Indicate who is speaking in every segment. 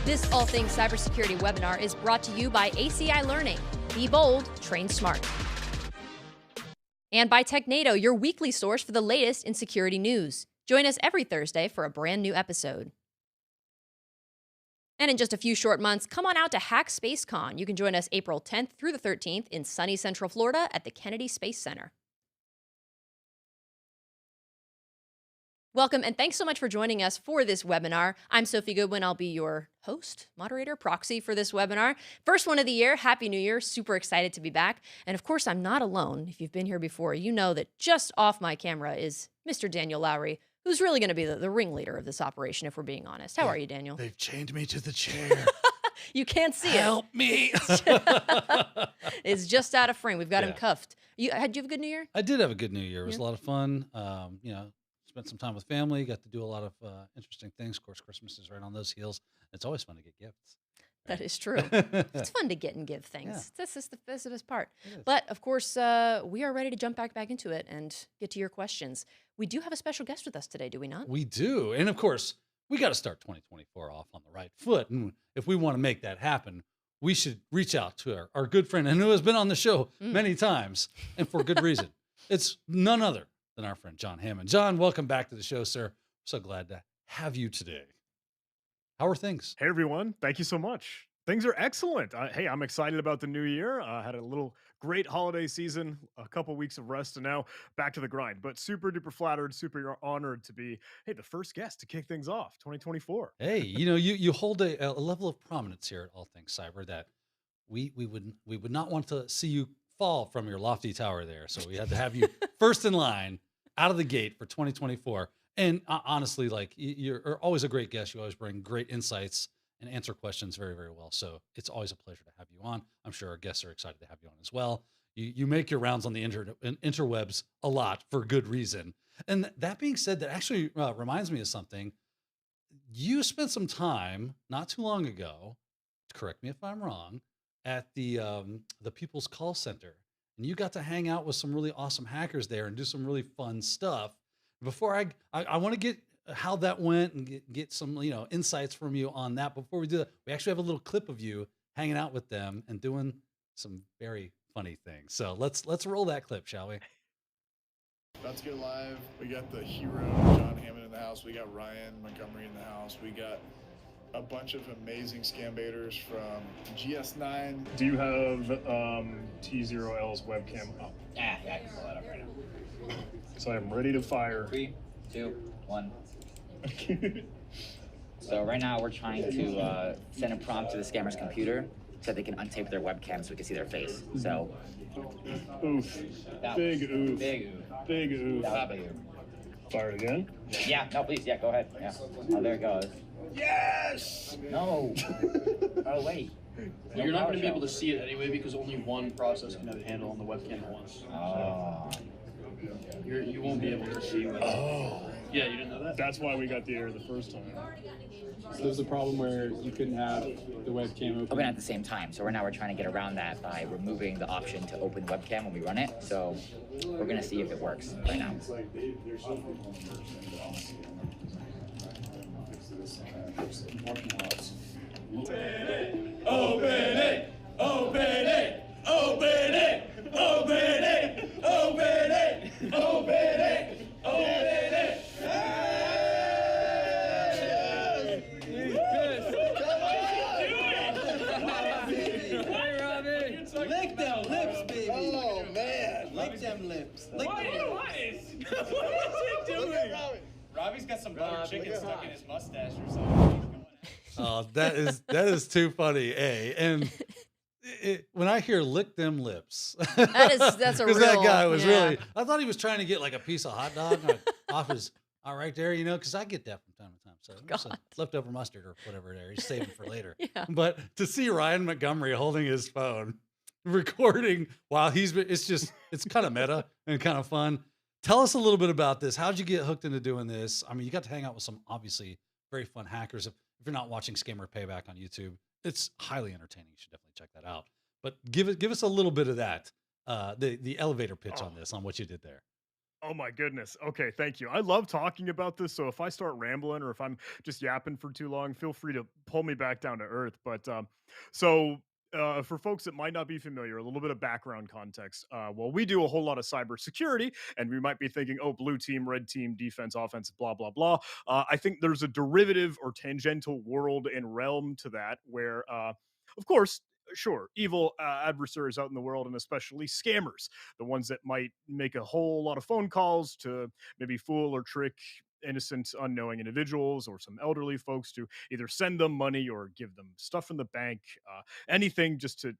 Speaker 1: This All Things Cybersecurity webinar is brought to you by ACI Learning. Be bold, train smart. And by TechNado, your weekly source for the latest in security news. Join us every Thursday for a brand new episode. And in just a few short months, come on out to Hack SpaceCon. You can join us April 10th through the 13th in sunny Central Florida at the Kennedy Space Center. Welcome, and thanks so much for joining us for this webinar. I'm Sophie Goodwin. I'll be your host, moderator, proxy for this webinar. First one of the year. Happy New Year. Super excited to be back. And of course, I'm not alone. If you've been here before, you know that just off my camera is Mr. Daniel Lowrie, who's really going to be the ringleader of this operation, if we're being honest. How are you, Daniel?
Speaker 2: They've chained me to the chair.
Speaker 1: You can't see
Speaker 2: Help me.
Speaker 1: It's just out of frame. We've got him cuffed. Did you have a good New Year?
Speaker 2: I did have a good New Year. It was a lot of fun. Spent some time with family, got to do a lot of interesting things. Of course, Christmas is right on those heels. It's always fun to get gifts.
Speaker 1: That is true. It's fun to get and give things. Yeah. This is the best part. But of course, we are ready to jump back into it and get to your questions. We do have a special guest with us today, do we not?
Speaker 2: We do. And of course, we got to start 2024 off on the right foot. And if we want to make that happen, we should reach out to our good friend and who has been on the show many times and for good reason. It's none other than our friend John Hammond. John, welcome back to the show, sir. So glad to have you today. How are things?
Speaker 3: Hey, everyone. Thank you so much. Things are excellent. Hey, I'm excited about the new year. Had a little great holiday season, a couple weeks of rest, and now back to the grind. But super duper flattered, super honored to be, the first guest to kick things off 2024.
Speaker 2: Hey, you hold a level of prominence here at All Things Cyber that we would not want to see you fall from your lofty tower there. So we had to have you first in line out of the gate for 2024. And honestly, like, you're always a great guest. You always bring great insights and answer questions very, very well. So it's always a pleasure to have you on. I'm sure our guests are excited to have you on as well. You make your rounds on the interwebs a lot for good reason. And that being said, that actually reminds me of something. You spent some time not too long ago, correct me if I'm wrong, at the People's Call Center. And you got to hang out with some really awesome hackers there and do some really fun stuff. Before I want to get how that went and get some insights from you on that. Before we do that, we actually have a little clip of you hanging out with them and doing some very funny things. So let's roll that clip, shall we?
Speaker 4: About to go live. We got the hero John Hammond in the house. We got Ryan Montgomery in the house. We got a bunch of amazing scam baiters from GS9.
Speaker 3: Do you have T0L's webcam up?
Speaker 5: Yeah, I can pull that up right now.
Speaker 3: So I'm ready to fire.
Speaker 5: 3, 2, 1. So right now we're trying to send a prompt to the scammer's computer so they can untape their webcam so we can see their face. So.
Speaker 3: Oof. Big oof.
Speaker 5: Big oof.
Speaker 3: Big oof.
Speaker 5: That big oof.
Speaker 3: Fire it again?
Speaker 5: Yeah, no, please, yeah, go ahead. Yeah. Oh, there it goes.
Speaker 3: Yes!
Speaker 5: No. Oh, wait.
Speaker 6: Well, you're not going to be able to see it anyway because only one process can have a handle on the webcam at once.
Speaker 5: Oh.
Speaker 6: You won't be able to see it.
Speaker 3: Oh.
Speaker 6: Yeah, you didn't know that?
Speaker 3: That's why we got the error the first time.
Speaker 7: So there's a problem where you couldn't have the webcam open
Speaker 5: at the same time. So we're trying to get around that by removing the option to open the webcam when we run it. So we're going to see if it works right now.
Speaker 8: Open it! Open it! Open it! Open it! Open it! Open it! Open it! Open it!
Speaker 9: Lick them lips, baby. Oh, man. Lick them lips. Lick them lips.
Speaker 8: What is he doing? Robbie's got some butter chicken stuck in his mustache or something.
Speaker 2: Oh, that is too funny, And when I hear "lick them lips,"
Speaker 1: that's a real.
Speaker 2: Because that guy was really. I thought he was trying to get like a piece of hot dog off his right there, because I get that from time So there's
Speaker 1: God.
Speaker 2: leftover mustard or whatever there. He's saving for later.
Speaker 1: Yeah.
Speaker 2: But to see Ryan Montgomery holding his phone, recording while it's kind of meta and kind of fun. Tell us a little bit about this. How'd you get hooked into doing this? I mean, you got to hang out with some obviously very fun hackers. If you're not watching Scammer Payback on YouTube, it's highly entertaining. You should definitely check that out. But give us a little bit of that, the elevator pitch on this, on what you did there.
Speaker 3: Oh my goodness. Okay, thank you. I love talking about this. So if I start rambling or if I'm just yapping for too long, feel free to pull me back down to earth. For folks that might not be familiar, a little bit of background context. Well, we do a whole lot of cybersecurity, and we might be thinking, oh, blue team, red team, defense, offense, blah, blah, blah. I think there's a derivative or tangential world and realm to that where, of course, sure, evil adversaries out in the world, and especially scammers, the ones that might make a whole lot of phone calls to maybe fool or trick innocent, unknowing individuals or some elderly folks to either send them money or give them stuff from the bank, anything just to,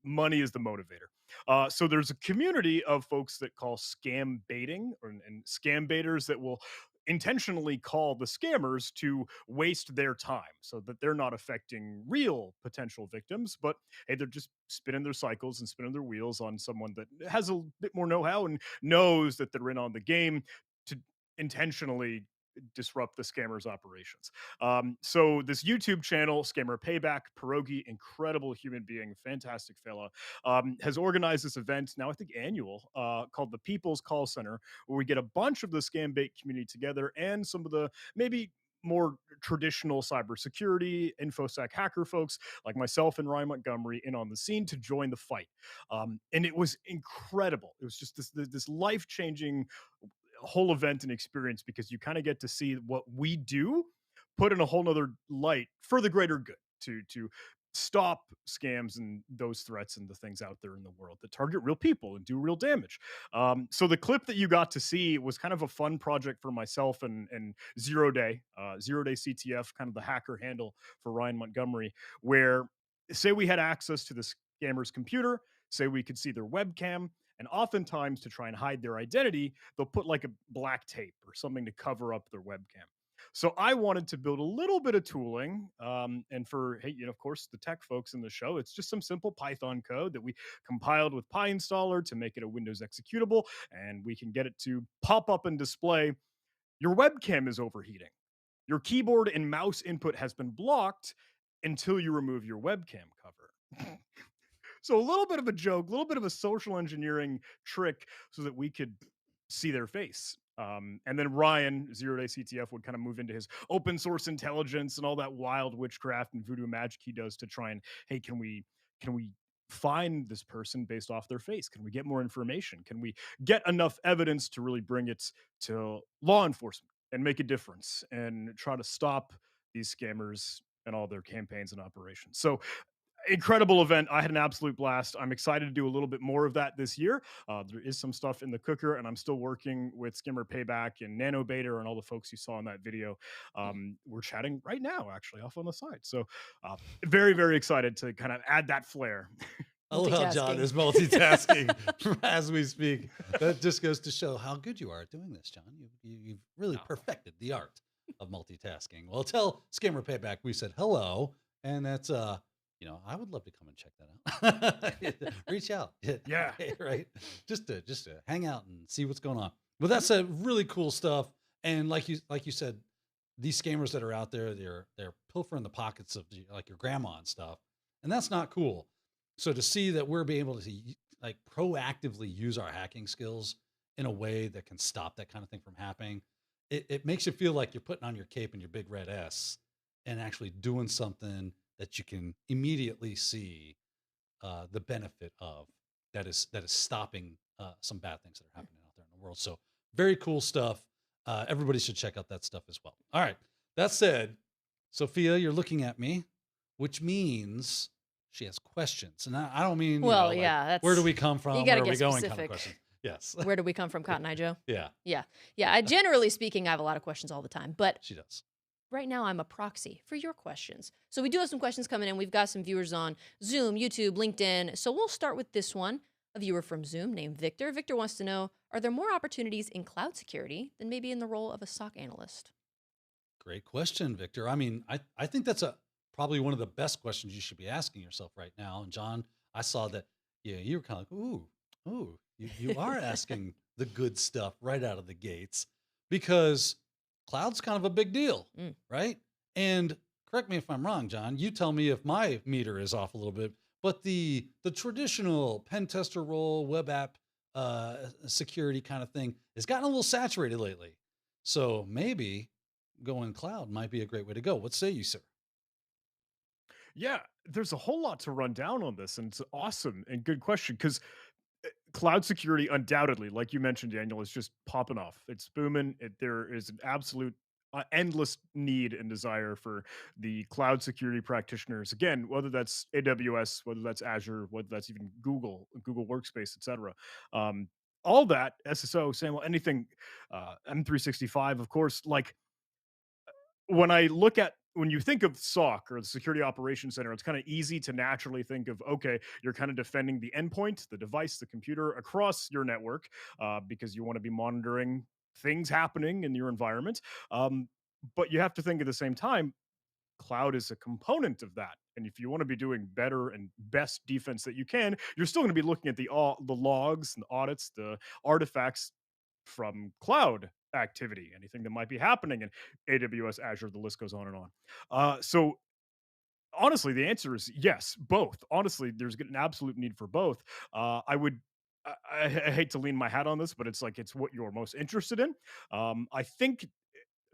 Speaker 3: money is the motivator. So there's a community of folks that call scam baiting and scam baiters that will intentionally call the scammers to waste their time so that they're not affecting real potential victims, but hey, they're just spinning their cycles and spinning their wheels on someone that has a bit more know-how and knows that they're in on the game to intentionally disrupt the scammer's operations. So this YouTube channel, Scammer Payback, Pierogi, incredible human being, fantastic fella, has organized this event, now I think annual, called the People's Call Center, where we get a bunch of the scam bait community together and some of the maybe more traditional cybersecurity, InfoSec hacker folks like myself and Ryan Montgomery in on the scene to join the fight. And it was incredible. It was just this life-changing whole event and experience because you kind of get to see what we do put in a whole nother light for the greater good to stop scams and those threats and the things out there in the world that target real people and do real damage. So the clip that you got to see was kind of a fun project for myself and Zero Day CTF, kind of the hacker handle for Ryan Montgomery, where say we had access to the scammer's computer, say we could see their webcam, and oftentimes to try and hide their identity, they'll put like a black tape or something to cover up their webcam. So I wanted to build a little bit of tooling, and for, hey, of course, the tech folks in the show, it's just some simple Python code that we compiled with PyInstaller to make it a Windows executable, and we can get it to pop up and display, your webcam is overheating. Your keyboard and mouse input has been blocked until you remove your webcam cover. So a little bit of a joke, a little bit of a social engineering trick so that we could see their face. And then Ryan, Zero Day CTF, would kind of move into his open source intelligence and all that wild witchcraft and voodoo magic he does to try and, hey, can we find this person based off their face? Can we get more information? Can we get enough evidence to really bring it to law enforcement and make a difference and try to stop these scammers and all their campaigns and operations? So incredible event. I had an absolute blast. I'm excited to do a little bit more of that this year. There is some stuff in the cooker, and I'm still working with Scammer Payback and Nano Beta and all the folks you saw in that video. We're chatting right now, actually, off on the side. So very, very excited to kind of add that flair.
Speaker 2: I love how John is multitasking as we speak. That just goes to show how good you are at doing this, John. You've really perfected the art of multitasking. Well, tell Scammer Payback we said hello, and that's I would love to come and check that out. Reach out.
Speaker 3: Yeah.
Speaker 2: Right. Just to hang out and see what's going on. But that's really cool stuff. And like you said, these scammers that are out there, they're pilfering the pockets of like your grandma and stuff. And that's not cool. So to see that we're being able to like proactively use our hacking skills in a way that can stop that kind of thing from happening, it makes you feel like you're putting on your cape and your big red S and actually doing something that you can immediately see the benefit of that is stopping some bad things that are happening out there in the world. So very cool stuff. Everybody should check out that stuff as well. All right. That said, Sophia, you're looking at me, which means she has questions. And I don't mean,
Speaker 1: that's,
Speaker 2: where do we come from?
Speaker 1: Where
Speaker 2: are we going?
Speaker 1: Specific.
Speaker 2: Kind of questions. Yes.
Speaker 1: Where do we come from, Cotton Eye Joe?
Speaker 2: Yeah.
Speaker 1: Yeah. Generally speaking, I have a lot of questions all the time, but
Speaker 2: she does.
Speaker 1: Right now, I'm a proxy for your questions. So we do have some questions coming in. We've got some viewers on Zoom, YouTube, LinkedIn. So we'll start with this one. A viewer from Zoom named Victor. Victor wants to know, are there more opportunities in cloud security than maybe in the role of a SOC analyst?
Speaker 2: Great question, Victor. I mean, I think that's probably one of the best questions you should be asking yourself right now. And John, I saw that, yeah, you were kind of like, ooh, you are asking the good stuff right out of the gates, because cloud's kind of a big deal, right? And correct me if I'm wrong, John, you tell me if my meter is off a little bit, but the traditional pen tester role, web app security kind of thing has gotten a little saturated lately. So maybe going cloud might be a great way to go. What say you, sir?
Speaker 3: Yeah, there's a whole lot to run down on this, and it's awesome and good question because cloud security, undoubtedly, like you mentioned, Daniel, is just popping off. It's booming. There is an absolute endless need and desire for the cloud security practitioners. Again, whether that's AWS, whether that's Azure, whether that's even Google Workspace, etc. Um, all that SSO, SAML, anything, M365, of course. Like when you think of SOC or the Security Operations Center, it's kind of easy to naturally think of, okay, you're kind of defending the endpoint, the device, the computer across your network, because you want to be monitoring things happening in your environment. Um, but you have to think at the same time, cloud is a component of that. And if you want to be doing better and best defense that you can, you're still going to be looking at the logs and audits, the artifacts from cloud activity, anything that might be happening in AWS, Azure, the list goes on and on. So honestly, the answer is yes, both. Honestly, there's an absolute need for both. I would. I hate to lean my hat on this, but it's like it's what you're most interested in. I think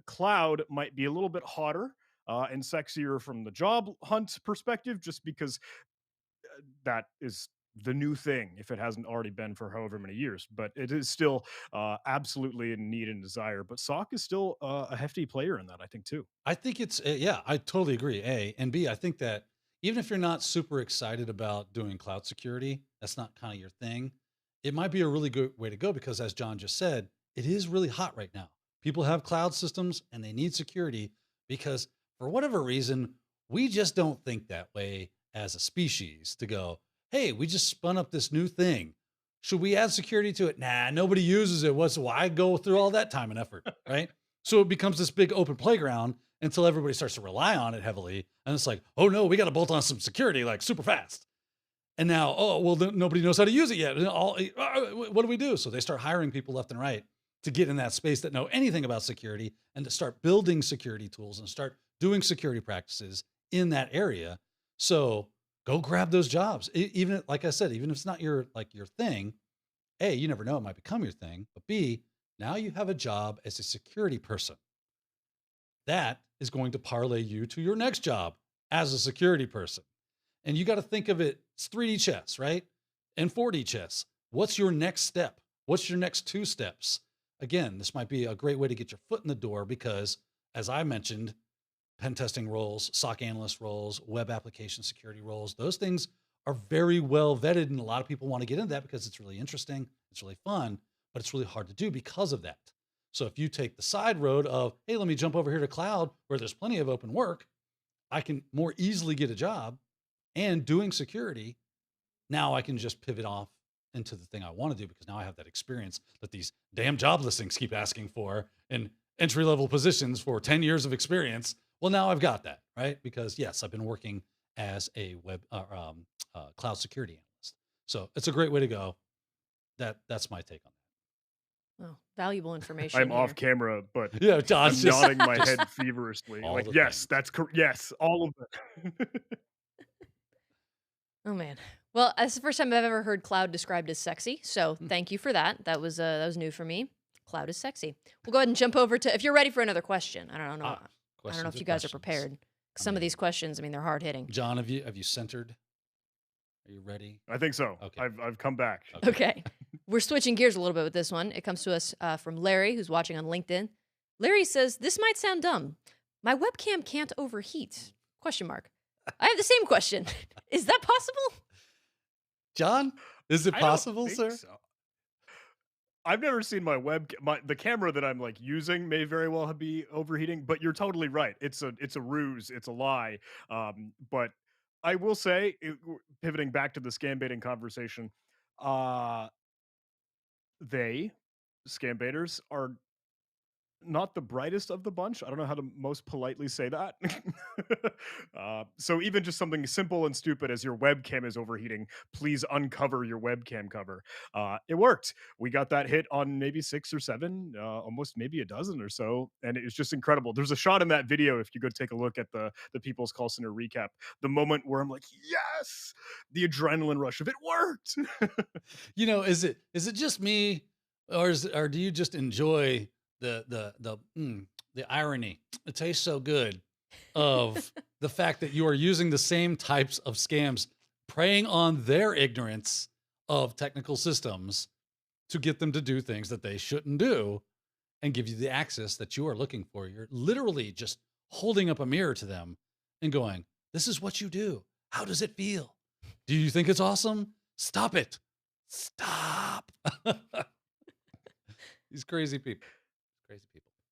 Speaker 3: cloud might be a little bit hotter and sexier from the job hunt perspective, just because that is the new thing if it hasn't already been for however many years, but it is still absolutely in need and desire. But SOC is still a hefty player in that, I think, too.
Speaker 2: I think it's, yeah, I totally agree. A and B, I think that even if you're not super excited about doing cloud security, that's not kind of your thing. It might be a really good way to go because, as John just said, it is really hot right now. People have cloud systems and they need security because, for whatever reason, we just don't think that way as a species to go, hey, we just spun up this new thing. Should we add security to it? Nah, nobody uses it. Why go through all that time and effort, right? So it becomes this big open playground until everybody starts to rely on it heavily. And it's like, oh no, we got to bolt on some security like super fast. And now, oh, well, nobody knows how to use it yet. What do we do? So they start hiring people left and right to get in that space that know anything about security and to start building security tools and start doing security practices in that area. So go grab those jobs. Even like I said, even if it's not your thing, A, you never know, it might become your thing. But B, now you have a job as a security person. That is going to parlay you to your next job as a security person. And you got to think of it, it's 3D chess, right? And 4D chess. What's your next step? What's your next two steps? Again, this might be a great way to get your foot in the door because, as I mentioned, pen testing roles, SOC analyst roles, web application security roles, those things are very well vetted. And a lot of people want to get into that because it's really interesting. It's really fun, but it's really hard to do because of that. So if you take the side road of, hey, let me jump over here to cloud where there's plenty of open work, I can more easily get a job and doing security. Now I can just pivot off into the thing I want to do because now I have that experience that these damn job listings keep asking for in entry-level positions for 10 years of experience. Well, now I've got that, right? Because yes, I've been working as a web cloud security analyst. So it's a great way to go. That's my take on that.
Speaker 1: Oh, valuable information.
Speaker 3: I'm
Speaker 1: here.
Speaker 3: off camera, but
Speaker 2: yeah,
Speaker 3: I'm nodding my head feverishly.
Speaker 2: All
Speaker 3: Like,
Speaker 2: the
Speaker 3: yes,
Speaker 2: things.
Speaker 3: that's correct. Yes, all of it.
Speaker 1: Oh man. Well, that's the first time I've ever heard cloud described as sexy. So thank you for that. That was new for me. Cloud is sexy. We'll go ahead and jump over to if you're ready for another question. I don't know. I don't know if you guys are prepared. Some of these questions, I mean, they're hard hitting.
Speaker 2: John, have you centered? Are you ready?
Speaker 3: I think so.
Speaker 2: Okay.
Speaker 3: I've come back.
Speaker 1: Okay. We're switching gears a little bit with this one. It comes to us from Larry, who's watching on LinkedIn. Larry says, this might sound dumb. My webcam can't overheat? Question mark. I have the same question. Is that possible?
Speaker 2: John, is it possible, sir?
Speaker 3: So. I've never seen my the camera that I'm like using may very well be overheating, but you're totally right. It's a ruse. It's a lie. But I will say, pivoting back to the scam baiting conversation, scam baiters are not the brightest of the bunch. I don't know how to most politely say that. So even just something simple and stupid as your webcam is overheating, please uncover your webcam cover. It worked. We got that hit on maybe 6 or 7, almost maybe a dozen or so, and it was just incredible. There's a shot in that video if you go take a look at the People's Call Center recap. The moment where I'm like, yes, the adrenaline rush of it worked.
Speaker 2: Is it just me, or do you just enjoy the irony? It tastes so good of the fact that you are using the same types of scams, preying on their ignorance of technical systems to get them to do things that they shouldn't do and give you the access that you are looking for. You're literally just holding up a mirror to them and going, this is what you do. How does it feel? Do you think it's awesome? Stop it. Stop. These crazy people.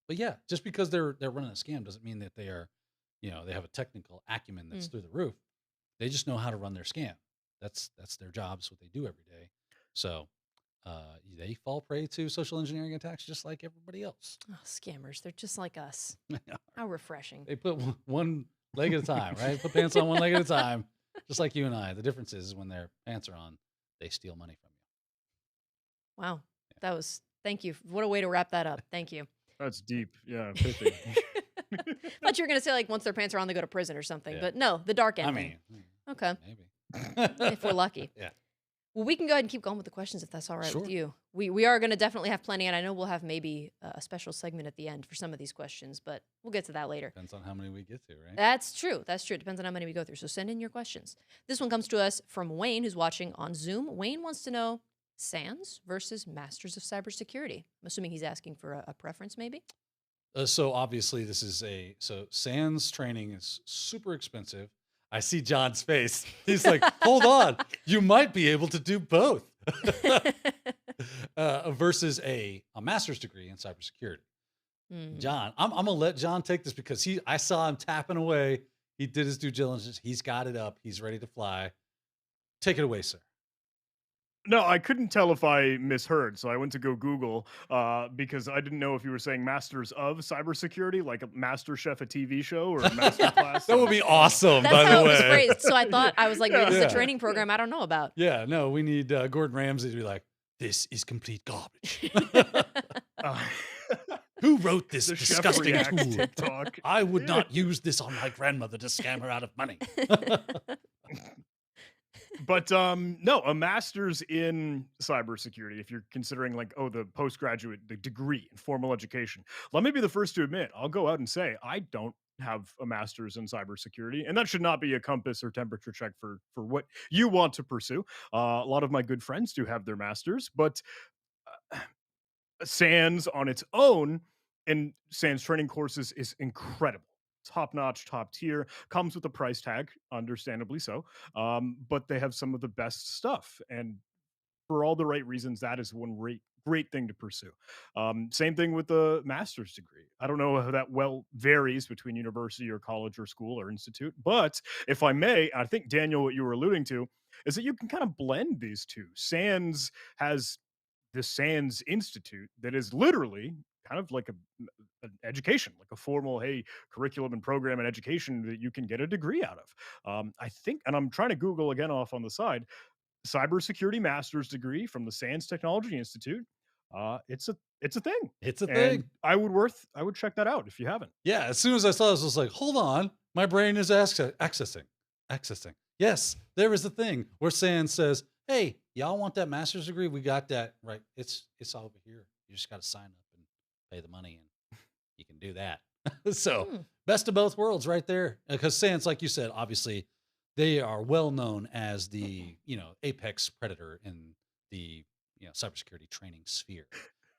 Speaker 2: But yeah, just because they're running a scam doesn't mean that they are, they have a technical acumen that's through the roof. They just know how to run their scam. That's their job. It's what they do every day. So they fall prey to social engineering attacks just like everybody else.
Speaker 1: Oh, scammers. They're just like us. How refreshing.
Speaker 2: They put one leg at a time, right? Put pants on one leg at a time, just like you and I. The difference is when their pants are on, they steal money from you.
Speaker 1: Wow. That was, thank you. What a way to wrap that up. Thank you.
Speaker 3: That's deep. Yeah, pithy.
Speaker 1: Thought you were going to say like once their pants are on, they go to prison or something. But no, the dark end. Okay.
Speaker 2: Maybe.
Speaker 1: If we're lucky.
Speaker 2: Yeah.
Speaker 1: Well, we can go ahead and keep going with the questions if that's all right with you. We are going to definitely have plenty, and I know we'll have maybe a special segment at the end for some of these questions, but we'll get to that later.
Speaker 2: Depends on how many we get to, right?
Speaker 1: That's true. That's true. It depends on how many we go through. So send in your questions. This one comes to us from Wayne, who's watching on Zoom. Wayne wants to know SANS versus Masters of Cybersecurity. I'm assuming he's asking for a preference, maybe?
Speaker 2: So obviously this is SANS training is super expensive. I see John's face. He's like, hold on, you might be able to do both. Versus a master's degree in cybersecurity. John, I'm gonna let John take this because I saw him tapping away. He did his due diligence. He's got it up. He's ready to fly. Take it away, sir.
Speaker 3: No, I couldn't tell if I misheard, so I went to go Google because I didn't know if you were saying Masters of Cybersecurity, like a Master Chef, a TV show, or a master class.
Speaker 2: That would be awesome,
Speaker 1: That's
Speaker 2: by
Speaker 1: how
Speaker 2: the
Speaker 1: it
Speaker 2: way.
Speaker 1: was phrased. So I thought, I was like, maybe it's a training program I don't know about.
Speaker 2: Yeah, no, we need Gordon Ramsay to be like, this is complete garbage. Who wrote this disgusting tool? I would not use this on my grandmother to scam her out of money.
Speaker 3: But no, a master's in cybersecurity, if you're considering like, the postgraduate degree in formal education. Let me be the first to admit, I'll go out and say, I don't have a master's in cybersecurity, and that should not be a compass or temperature check for what you want to pursue. A lot of my good friends do have their masters, but SANS on its own and SANS training courses is incredible. Top notch, top tier, comes with a price tag, understandably so. But they have some of the best stuff. And for all the right reasons, that is one great thing to pursue. Same thing with the master's degree. I don't know how that varies between university or college or school or institute. But if I may, I think, Daniel, what you were alluding to is that you can kind of blend these two. SANS has the SANS Institute that is literally kind of like an education, like a formal, curriculum and program and education that you can get a degree out of. I think, and I'm trying to Google again off on the side, cybersecurity master's degree from the SANS Technology Institute. It's a thing.
Speaker 2: It's a thing.
Speaker 3: I would check that out if you haven't.
Speaker 2: Yeah, as soon as I saw this, I was like, hold on, my brain is accessing. Yes, there is a thing where SANS says, hey, y'all want that master's degree? We got that, right? It's all over here. You just got to sign up and pay the money, and you can do that. So best of both worlds right there. Because SANS, like you said, obviously they are well known as the, apex predator in the, cybersecurity training sphere.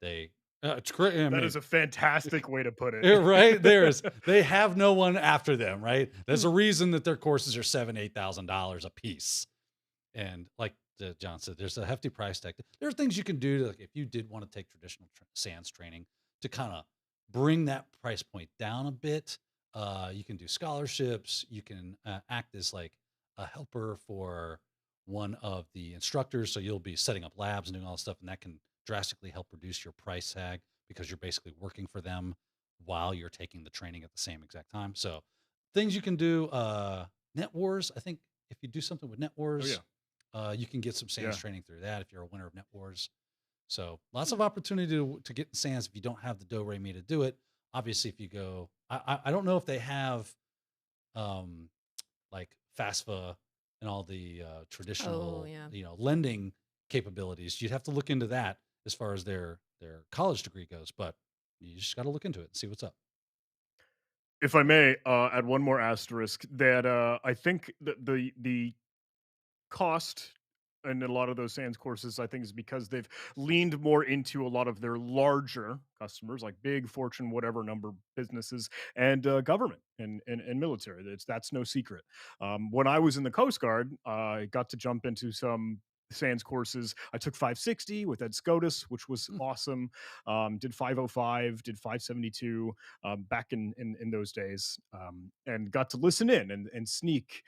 Speaker 2: They,
Speaker 3: that is a fantastic way to put it.
Speaker 2: Right? They have no one after them, right? There's a reason that their courses are $7,000-$8,000 a piece. And like John said, there's a hefty price tag. There are things you can do to, like, if you did want to take traditional SANS training to kind of bring that price point down a bit. You can do scholarships. You can act as like a helper for one of the instructors. So you'll be setting up labs and doing all this stuff, and that can drastically help reduce your price tag. because you're basically working for them while you're taking the training at the same exact time. So things you can do, Net Wars. I think if you do something with Net Wars, you can get some SANS training through that if you're a winner of Net Wars. So lots of opportunity to get in SANS if you don't have the Do-Re-Mi to do it. Obviously, if you go, I don't know if they have like FAFSA and all the traditional, lending capabilities. You'd have to look into that as far as their college degree goes, but you just got to look into it and see what's up.
Speaker 3: If I may add one more asterisk, that I think the cost in a lot of those SANS courses, I think, is because they've leaned more into a lot of their larger customers, like big Fortune, whatever number businesses, and government and military. That's no secret. When I was in the Coast Guard, I got to jump into some SANS courses. I took 560 with Ed SCOTUS, which was awesome. Did 505, did 572 back in those days, and got to listen in and sneak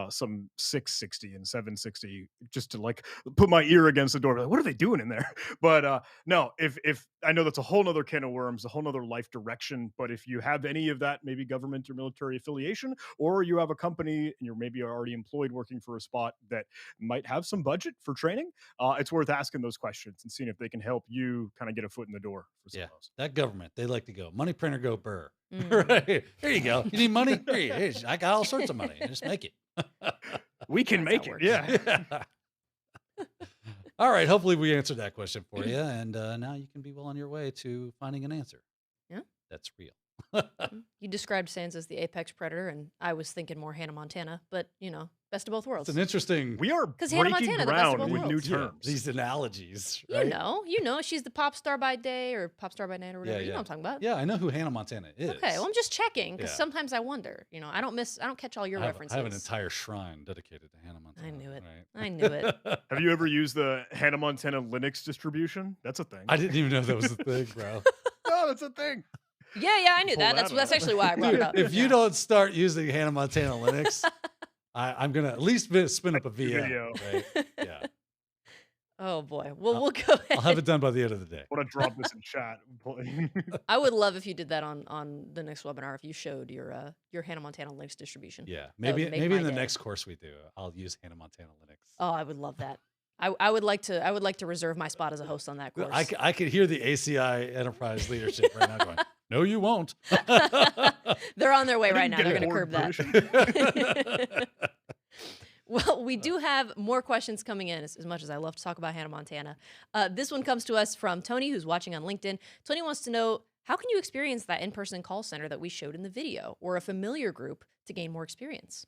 Speaker 3: some 660 and 760 just to like put my ear against the door. Like, what are they doing in there? But no, if I know that's a whole nother can of worms, a whole nother life direction. But if you have any of that, maybe government or military affiliation, or you have a company and you're maybe already employed working for a spot that might have some budget for training, it's worth asking those questions and seeing if they can help you kind of get a foot in the door. For
Speaker 2: that government, they like to go money printer, go burr. Right, there you go. You need money? Here, I got all sorts of money. Just make it.
Speaker 3: We can make it. Yeah.
Speaker 2: All right. Hopefully we answered that question for you. And now you can be well on your way to finding an answer.
Speaker 1: Yeah.
Speaker 2: That's real.
Speaker 1: You described SANS as the apex predator, and I was thinking more Hannah Montana, but best of both worlds.
Speaker 2: It's an interesting.
Speaker 3: We are breaking ground with new terms.
Speaker 2: These analogies. Right?
Speaker 1: You know, she's the pop star by day or pop star by night or whatever. You know what I'm talking about.
Speaker 2: Yeah, I know who Hannah Montana is.
Speaker 1: Okay, well, I'm just checking because sometimes I wonder. I don't catch all your references.
Speaker 2: I have an entire shrine dedicated to Hannah Montana.
Speaker 1: I knew it.
Speaker 2: Right?
Speaker 1: I knew it.
Speaker 3: Have you ever used the Hannah Montana Linux distribution? That's a thing.
Speaker 2: I didn't even know that was a thing, bro.
Speaker 3: No, that's a thing.
Speaker 1: Yeah, I knew that. That's actually why I brought it up.
Speaker 2: If you don't start using Hannah Montana Linux, I'm gonna at least spin up a VM. Right? Yeah.
Speaker 1: Oh boy. Well, we'll go ahead.
Speaker 2: I'll have it done by the end of the day.
Speaker 3: I want to drop this in chat.
Speaker 1: I would love if you did that on the next webinar. If you showed your Hannah Montana Linux distribution.
Speaker 2: Yeah, maybe in the next course we do, I'll use Hannah Montana Linux.
Speaker 1: Oh, I would love that. I would like to reserve my spot as a host on that course.
Speaker 2: I could hear the ACI enterprise leadership right now going, "No, you won't."
Speaker 1: They're on their way right now. They're going to curb that. Well, we do have more questions coming in, as much as I love to talk about Hannah Montana. This one comes to us from Tony, who's watching on LinkedIn. Tony wants to know, how can you experience that in-person call center that we showed in the video, or a familiar group to gain more experience?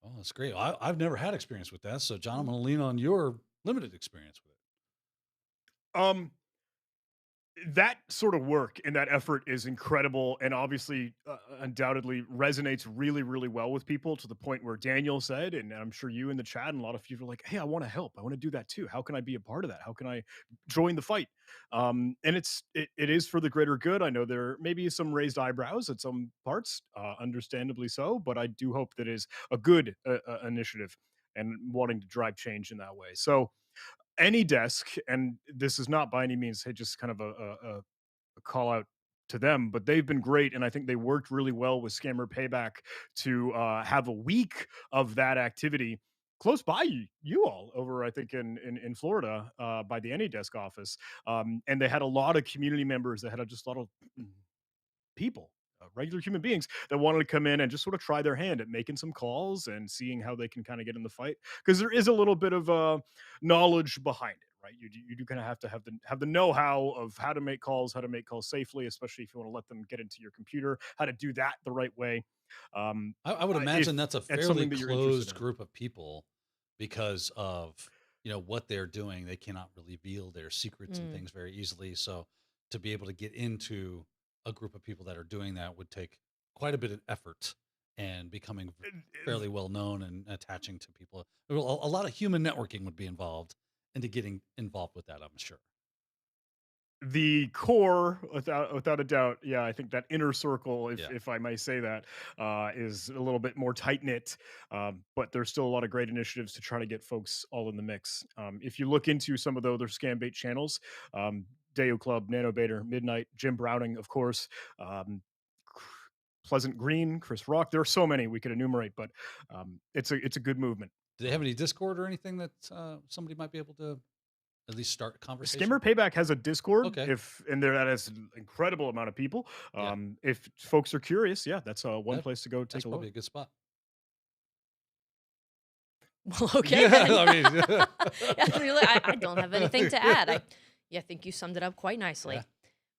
Speaker 2: Oh, that's great. I've never had experience with that. So, John, I'm going to lean on your limited experience with it.
Speaker 3: That sort of work and that effort is incredible, and obviously undoubtedly resonates really, really well with people, to the point where Daniel said, and I'm sure you in the chat and a lot of you are like, hey, I want to help. I want to do that too. How can I be a part of that? How can I join the fight? And it is for the greater good. I know there may be some raised eyebrows at some parts, understandably so, but I do hope that is a good initiative and wanting to drive change in that way. So any desk, and this is not by any means just kind of a call out to them, but they've been great, and I think they worked really well with Scammer Payback to have a week of that activity close by you all over, I think, in Florida, by the AnyDesk office, and they had a lot of community members. They had just a lot of people, regular human beings, that wanted to come in and just sort of try their hand at making some calls and seeing how they can kind of get in the fight, because there is a little bit of knowledge behind it, right? You do kind of have to have the know-how of how to make calls safely, especially if you want to let them get into your computer, how to do that the right way.
Speaker 2: I would imagine that's a fairly closed group of people, because of what they're doing. They cannot reveal their secrets and things very easily. So to be able to get into a group of people that are doing that would take quite a bit of effort, and becoming fairly well known and attaching to people. A lot of human networking would be involved into getting involved with that, I'm sure.
Speaker 3: The core, without a doubt, yeah, I think that inner circle, if I may say that, is a little bit more tight knit. But there's still a lot of great initiatives to try to get folks all in the mix. If you look into some of the other scam bait channels, Deo Club, Nanobator, Midnight, Jim Browning, of course, Pleasant Green, Chris Rock. There are so many we could enumerate, but it's a good movement.
Speaker 2: Do they have any Discord or anything that somebody might be able to at least start a conversation?
Speaker 3: Skimmer Payback has a Discord.
Speaker 2: Okay.
Speaker 3: That has an incredible amount of people.
Speaker 2: Yeah.
Speaker 3: If folks are curious, yeah, that's one
Speaker 2: That-
Speaker 3: place to go take
Speaker 2: That's
Speaker 3: a
Speaker 2: probably
Speaker 3: look.
Speaker 2: a good spot.
Speaker 1: Well, okay.
Speaker 2: Yeah,
Speaker 1: then.
Speaker 2: I mean-
Speaker 1: Yeah, really, I don't have anything to add. I think you summed it up quite nicely.
Speaker 2: Yeah.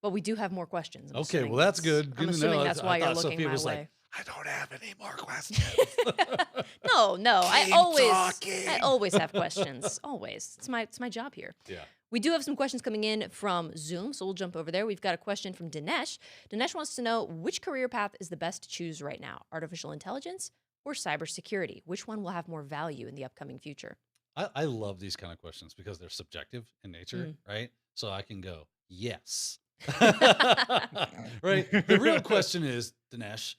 Speaker 1: But we do have more questions. I'm
Speaker 2: Okay,
Speaker 1: assuming
Speaker 2: well, that's
Speaker 1: that's-
Speaker 2: good.
Speaker 1: I'm
Speaker 2: Good to
Speaker 1: assuming
Speaker 2: know.
Speaker 1: that's
Speaker 2: I
Speaker 1: why you're
Speaker 2: thought
Speaker 1: looking
Speaker 2: Sophia
Speaker 1: my
Speaker 2: was
Speaker 1: way.
Speaker 2: like, I don't have any more questions.
Speaker 1: No, I
Speaker 2: Keep
Speaker 1: always have questions. Always. It's my job here.
Speaker 2: Yeah.
Speaker 1: We do have some questions coming in from Zoom, so we'll jump over there. We've got a question from Dinesh. Dinesh wants to know which career path is the best to choose right now, artificial intelligence or cybersecurity? Which one will have more value in the upcoming future?
Speaker 2: I love these kind of questions because they're subjective in nature, right? So I can go, yes. Right? The real question is, Dinesh,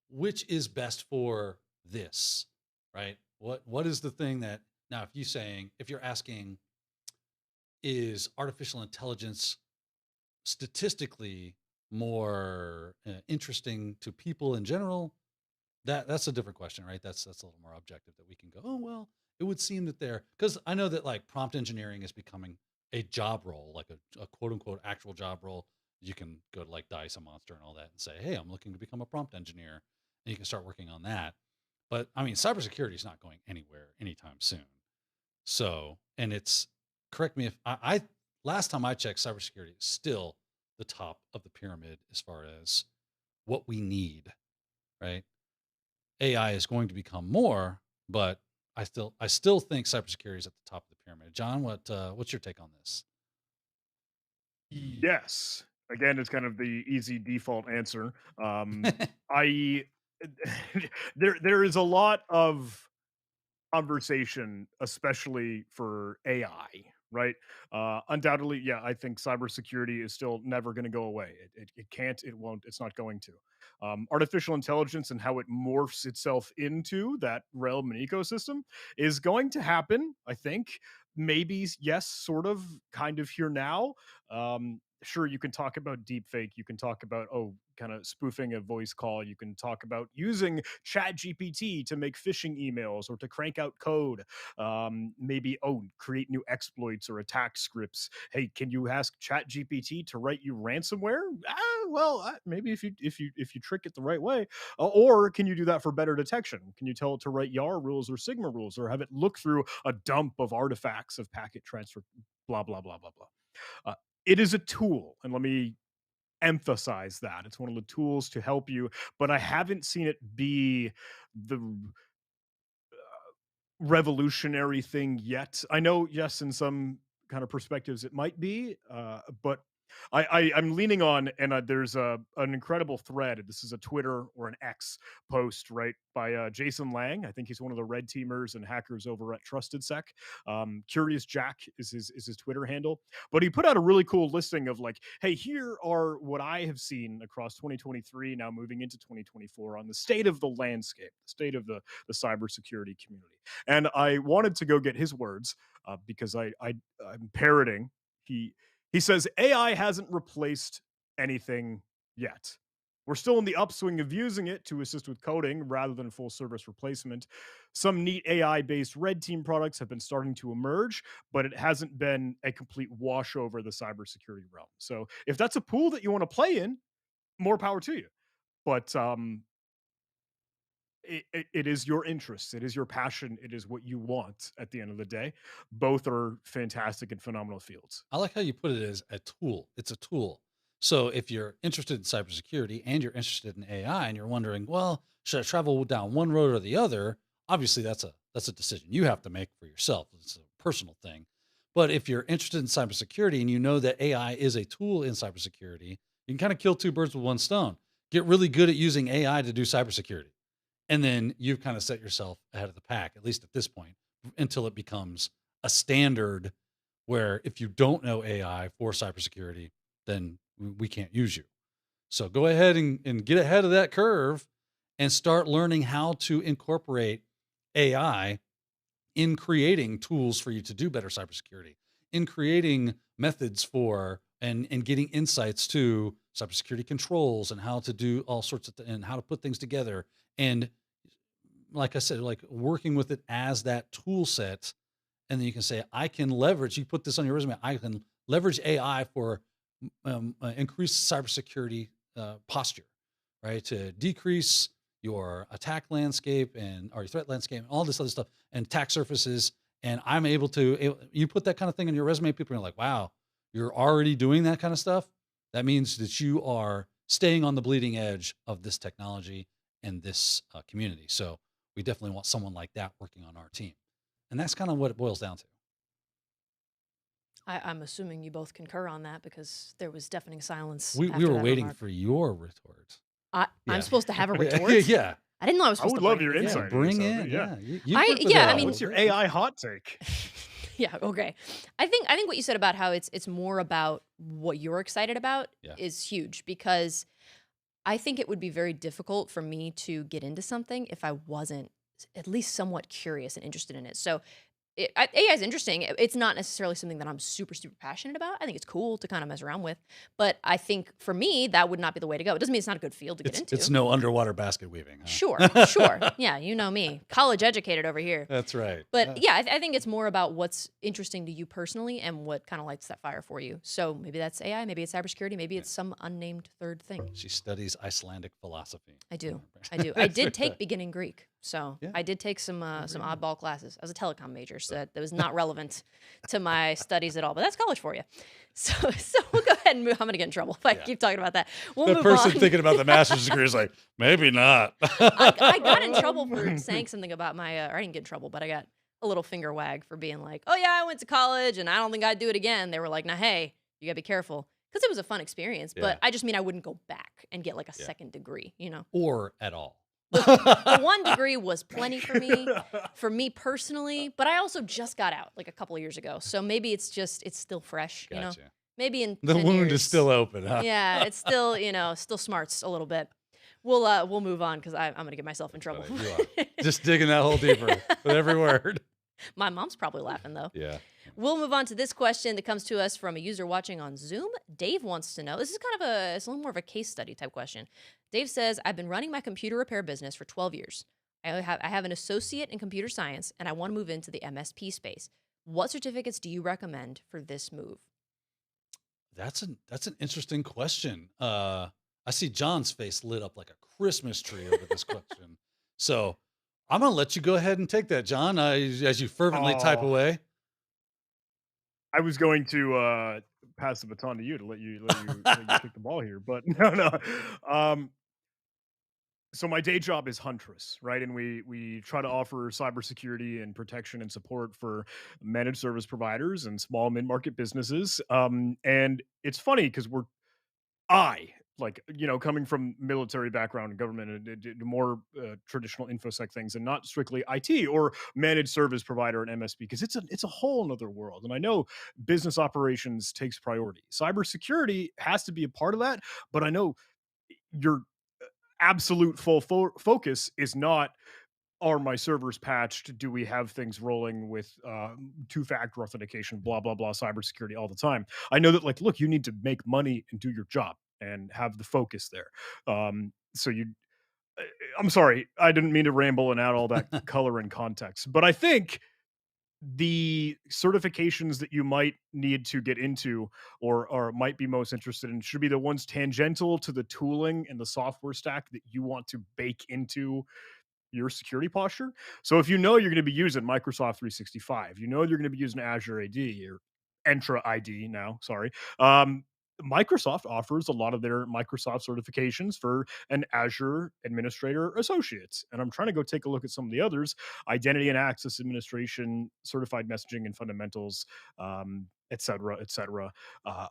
Speaker 2: which is best for this, right? What is the thing that, now if you're asking, is artificial intelligence statistically more interesting to people in general? That's a different question, right? That's a little more objective that we can go, oh, well, it would seem that because I know that like prompt engineering is becoming a job role, like a quote unquote actual job role. You can go to like Dice, a Monster and all that and say, hey, I'm looking to become a prompt engineer. And you can start working on that. But I mean, cybersecurity is not going anywhere anytime soon. So, and correct me if I last time I checked, cybersecurity is still the top of the pyramid as far as what we need, right? AI is going to become more, but I still think cybersecurity is at the top of the pyramid. John, what's your take on this?
Speaker 3: Yes. Again, it's kind of the easy default answer. I there is a lot of conversation, especially for AI, right? Undoubtedly, yeah, I think cybersecurity is still never going to go away. It can't, it won't, it's not going to. Artificial intelligence and how it morphs itself into that realm and ecosystem is going to happen, I think. Maybe, yes, sort of, kind of here now. Sure, you can talk about deepfake. You can talk about, kind of spoofing a voice call. You can talk about using Chat GPT to make phishing emails or to crank out code. Maybe, create new exploits or attack scripts. Hey, can you ask Chat GPT to write you ransomware? Maybe if you trick it the right way. Or can you do that for better detection? Can you tell it to write YAR rules or Sigma rules, or have it look through a dump of artifacts of packet transfer, blah, blah, blah, blah, blah. It is a tool, and let me emphasize that. It's one of the tools to help you, but I haven't seen it be the revolutionary thing yet. I know, yes, in some kind of perspectives it might be, but I'm leaning on, and there's an incredible thread. This is a Twitter or an X post, right, by Jason Lang. I think he's one of the red teamers and hackers over at Trusted Sec. Curious Jack is his Twitter handle. But he put out a really cool listing of like, hey, here are what I have seen across 2023, now moving into 2024, on the state of the landscape, the state of the cybersecurity community. And I wanted to go get his words because I'm parroting. He says, AI hasn't replaced anything yet. We're still in the upswing of using it to assist with coding rather than full service replacement. Some neat AI-based red team products have been starting to emerge, but it hasn't been a complete wash over the cybersecurity realm. So if that's a pool that you want to play in, more power to you. But it is your interest, it is your passion, it is what you want at the end of the day. Both are fantastic and phenomenal fields.
Speaker 2: I like how you put it as a tool. It's a tool. So if you're interested in cybersecurity and you're interested in AI and you're wondering, well, should I travel down one road or the other? Obviously, that's a decision you have to make for yourself. It's a personal thing. But if you're interested in cybersecurity and you know that AI is a tool in cybersecurity, you can kind of kill two birds with one stone. Get really good at using AI to do cybersecurity. And then you've kind of set yourself ahead of the pack, at least at this point, until it becomes a standard where if you don't know AI for cybersecurity, then we can't use you. So go ahead and get ahead of that curve and start learning how to incorporate AI in creating tools for you to do better cybersecurity. in creating methods for and getting insights to cybersecurity controls and how to do all sorts of and how to put things together. And like I said, like working with it as that tool set. And then you can say, I can leverage, you put this on your resume, I can leverage AI for increased cybersecurity posture, right? To decrease your attack landscape or your threat landscape and all this other stuff and attack surfaces. And I'm able to, you put that kind of thing in your resume, people are like, wow, you're already doing that kind of stuff. That means that you are staying on the bleeding edge of this technology and this community. So we definitely want someone like that working on our team. And that's kind of what it boils down to.
Speaker 1: I'm assuming you both concur on that because there was deafening silence.
Speaker 2: We
Speaker 1: after
Speaker 2: were
Speaker 1: that
Speaker 2: waiting
Speaker 1: remark.
Speaker 2: for your retort.
Speaker 1: I'm
Speaker 2: Yeah.
Speaker 1: supposed to have a retort?
Speaker 2: Yeah.
Speaker 1: I didn't know I was
Speaker 3: I
Speaker 1: supposed
Speaker 3: would
Speaker 1: to
Speaker 3: love
Speaker 1: bring
Speaker 3: your
Speaker 1: it.
Speaker 2: Yeah,
Speaker 3: insight.
Speaker 2: bring
Speaker 3: Sophie,
Speaker 2: in. Yeah. You
Speaker 1: I
Speaker 2: worked with
Speaker 1: yeah, I
Speaker 2: AI.
Speaker 1: mean-
Speaker 3: What's your AI hot take?
Speaker 1: Yeah, okay. I think what you said about how it's more about what you're excited about
Speaker 2: Yeah.
Speaker 1: is huge because I think it would be very difficult for me to get into something if I wasn't at least somewhat curious and interested in it. So AI is interesting. It's not necessarily something that I'm super, super passionate about. I think it's cool to kind of mess around with. But I think for me, that would not be the way to go. It doesn't mean it's not a good field to get into.
Speaker 2: It's no underwater basket weaving. Huh?
Speaker 1: Sure. Yeah, you know me. College educated over here.
Speaker 2: That's right.
Speaker 1: But yeah, I think it's more about what's interesting to you personally and what kind of lights that fire for you. So maybe that's AI, maybe it's cybersecurity, maybe it's some unnamed third thing.
Speaker 2: She studies Icelandic philosophy.
Speaker 1: I do. I did take beginning Greek, so
Speaker 2: Yeah.
Speaker 1: I did take some oddball classes. I was a telecom major, so that was not relevant to my studies at all. But that's college for you. So we'll go ahead and move. I'm gonna get in trouble if I keep talking about that. We'll
Speaker 2: The
Speaker 1: move
Speaker 2: person
Speaker 1: on.
Speaker 2: thinking about the master's degree is like, maybe not.
Speaker 1: I got in trouble for saying something about my, or I didn't get in trouble, but I got a little finger wag for being like, oh yeah, I went to college and I don't think I'd do it again. They were like, nah, hey, you gotta be careful. Because it was a fun experience,
Speaker 2: Yeah.
Speaker 1: but I just mean I wouldn't go back and get like a second degree, you know?
Speaker 2: Or at all.
Speaker 1: The one degree was plenty for me personally, but I also just got out like a couple of years ago. So maybe it's still fresh, you know?
Speaker 2: Gotcha.
Speaker 1: Maybe in
Speaker 2: The
Speaker 1: 10
Speaker 2: wound
Speaker 1: years,
Speaker 2: is still open, huh?
Speaker 1: Yeah, it's still, still smarts a little bit. We'll move on because I'm going to get myself in trouble.
Speaker 2: You are. Just digging that hole deeper with every word.
Speaker 1: My mom's probably laughing though.
Speaker 2: Yeah.
Speaker 1: We'll move on to this question that comes to us from a user watching on Zoom. Dave wants to know, this is it's a little more of a case study type question. Dave says, I've been running my computer repair business for 12 years. I have an associate in computer science and I want to move into the MSP space. What certificates do you recommend for this move?
Speaker 2: That's an interesting question. I see John's face lit up like a Christmas tree over this question. So I'm going to let you go ahead and take that, John, as you fervently type away.
Speaker 3: I was going to pass the baton to you to let you kick the ball here, but no. So my day job is Huntress, right? And we try to offer cybersecurity and protection and support for managed service providers and small mid-market businesses. And it's funny because coming from military background and government and more traditional infosec things and not strictly IT or managed service provider and MSP, because it's a whole nother world. And I know business operations takes priority. Cybersecurity has to be a part of that, but I know your absolute full focus is not, are my servers patched? Do we have things rolling with two-factor authentication, blah, blah, blah, cybersecurity all the time? I know that, look, you need to make money and do your job and have the focus there. I'm sorry, I didn't mean to ramble and add all that color and context, but I think the certifications that you might need to get into or might be most interested in should be the ones tangential to the tooling and the software stack that you want to bake into your security posture. So if you know you're going to be using Microsoft 365, you know you're going to be using Azure AD or Entra ID now, sorry. Microsoft offers a lot of their Microsoft certifications for an Azure Administrator Associate. And I'm trying to go take a look at some of the others: Identity and Access Administration, Certified Messaging and Fundamentals, et cetera, et cetera.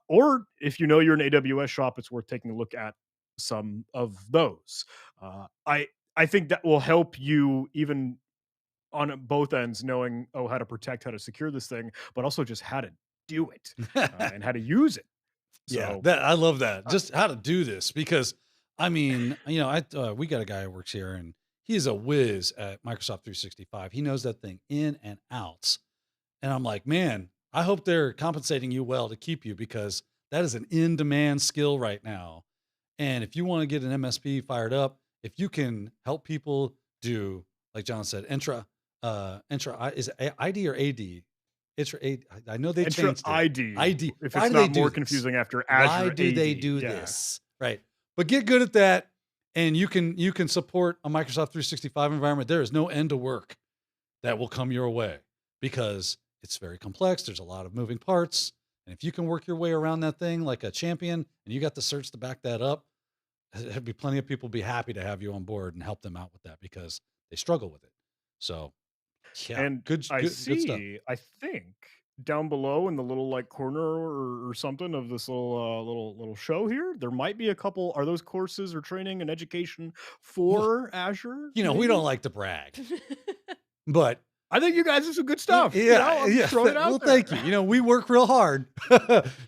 Speaker 3: Or if you know you're an AWS shop, it's worth taking a look at some of those. I think that will help you even on both ends, knowing, how to protect, how to secure this thing, but also just how to do it and how to use it.
Speaker 2: Yeah,
Speaker 3: So,
Speaker 2: I love that. Just how to do this, because I mean, we got a guy who works here and he is a whiz at Microsoft 365. He knows that thing in and out. And I'm like, man, I hope they're compensating you well to keep you, because that is an in-demand skill right now. And if you want to get an MSP fired up, if you can help people do, like John said, is it ID or AD? I know they changed it.
Speaker 3: ID.
Speaker 2: ID.
Speaker 3: If
Speaker 2: Why
Speaker 3: it's
Speaker 2: do they
Speaker 3: not
Speaker 2: do
Speaker 3: more
Speaker 2: this?
Speaker 3: confusing after Azure.
Speaker 2: Why do they
Speaker 3: AD?
Speaker 2: do
Speaker 3: Yeah.
Speaker 2: this? Right. But get good at that, and you can support a Microsoft 365 environment. There is no end to work that will come your way, because it's very complex. There's a lot of moving parts. And if you can work your way around that thing like a champion, and you got the certs to back that up, there'd be plenty of people be happy to have you on board and help them out with that, because they struggle with it. So, yeah,
Speaker 3: And
Speaker 2: good stuff.
Speaker 3: I think down below in the little like corner or something of this little show here, there might be a couple. Are those courses or training and education for Azure?
Speaker 2: We
Speaker 3: maybe?
Speaker 2: don't like to brag, but
Speaker 3: I think you guys do some good stuff.
Speaker 2: Yeah,
Speaker 3: I'm just throwing it out there.
Speaker 2: Thank you. We work real hard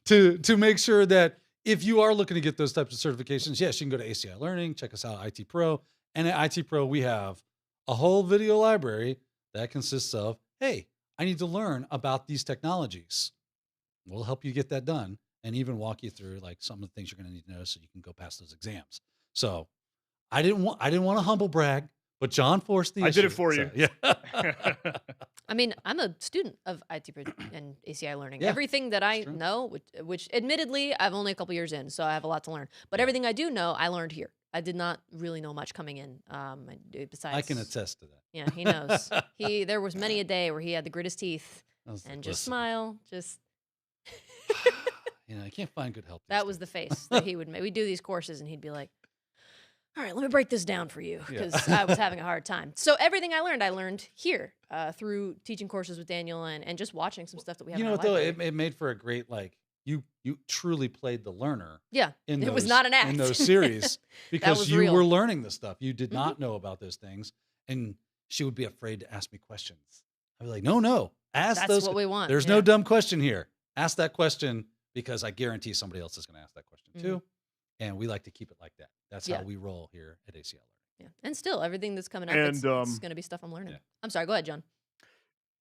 Speaker 2: to make sure that if you are looking to get those types of certifications, yes, you can go to ACI Learning, check us out, IT Pro. And at IT Pro, we have a whole video library that consists of, hey, I need to learn about these technologies. We'll help you get that done, and even walk you through like some of the things you're going to need to know so you can go past those exams. So I didn't want to humble brag, but John forced the issue.
Speaker 3: I did it for you.
Speaker 2: Yeah.
Speaker 1: I mean, I'm a student of IT and ACI Learning.
Speaker 2: Yeah,
Speaker 1: everything that I know, which admittedly I've only a couple years in, so I have a lot to learn. But everything I do know, I learned here. I did not really know much coming in. Besides,
Speaker 2: I can attest to that.
Speaker 1: Yeah, he knows. There was many a day where he had to grit his teeth and just smile. Just
Speaker 2: I can't find good help.
Speaker 1: That was the face that he would make. We'd do these courses, and he'd be like, all right, let me break this down for you, because I was having a hard time. So everything I learned here through teaching courses with Daniel and just watching some stuff that we have.
Speaker 2: Though, it made for a great, like, you truly played the learner.
Speaker 1: Yeah, it was not an act
Speaker 2: in those series, because you
Speaker 1: real.
Speaker 2: were learning the stuff. You did not know about those things, and she would be afraid to ask me questions. I'd be like, no, ask those.
Speaker 1: That's what we want.
Speaker 2: There's no dumb question here. Ask that question, because I guarantee somebody else is going to ask that question too. And we like to keep it like that. That's how we roll here at ACL Learning.
Speaker 1: Yeah, and still everything that's coming up, it's going to be stuff I'm learning.
Speaker 2: Yeah.
Speaker 1: I'm sorry. Go ahead, John.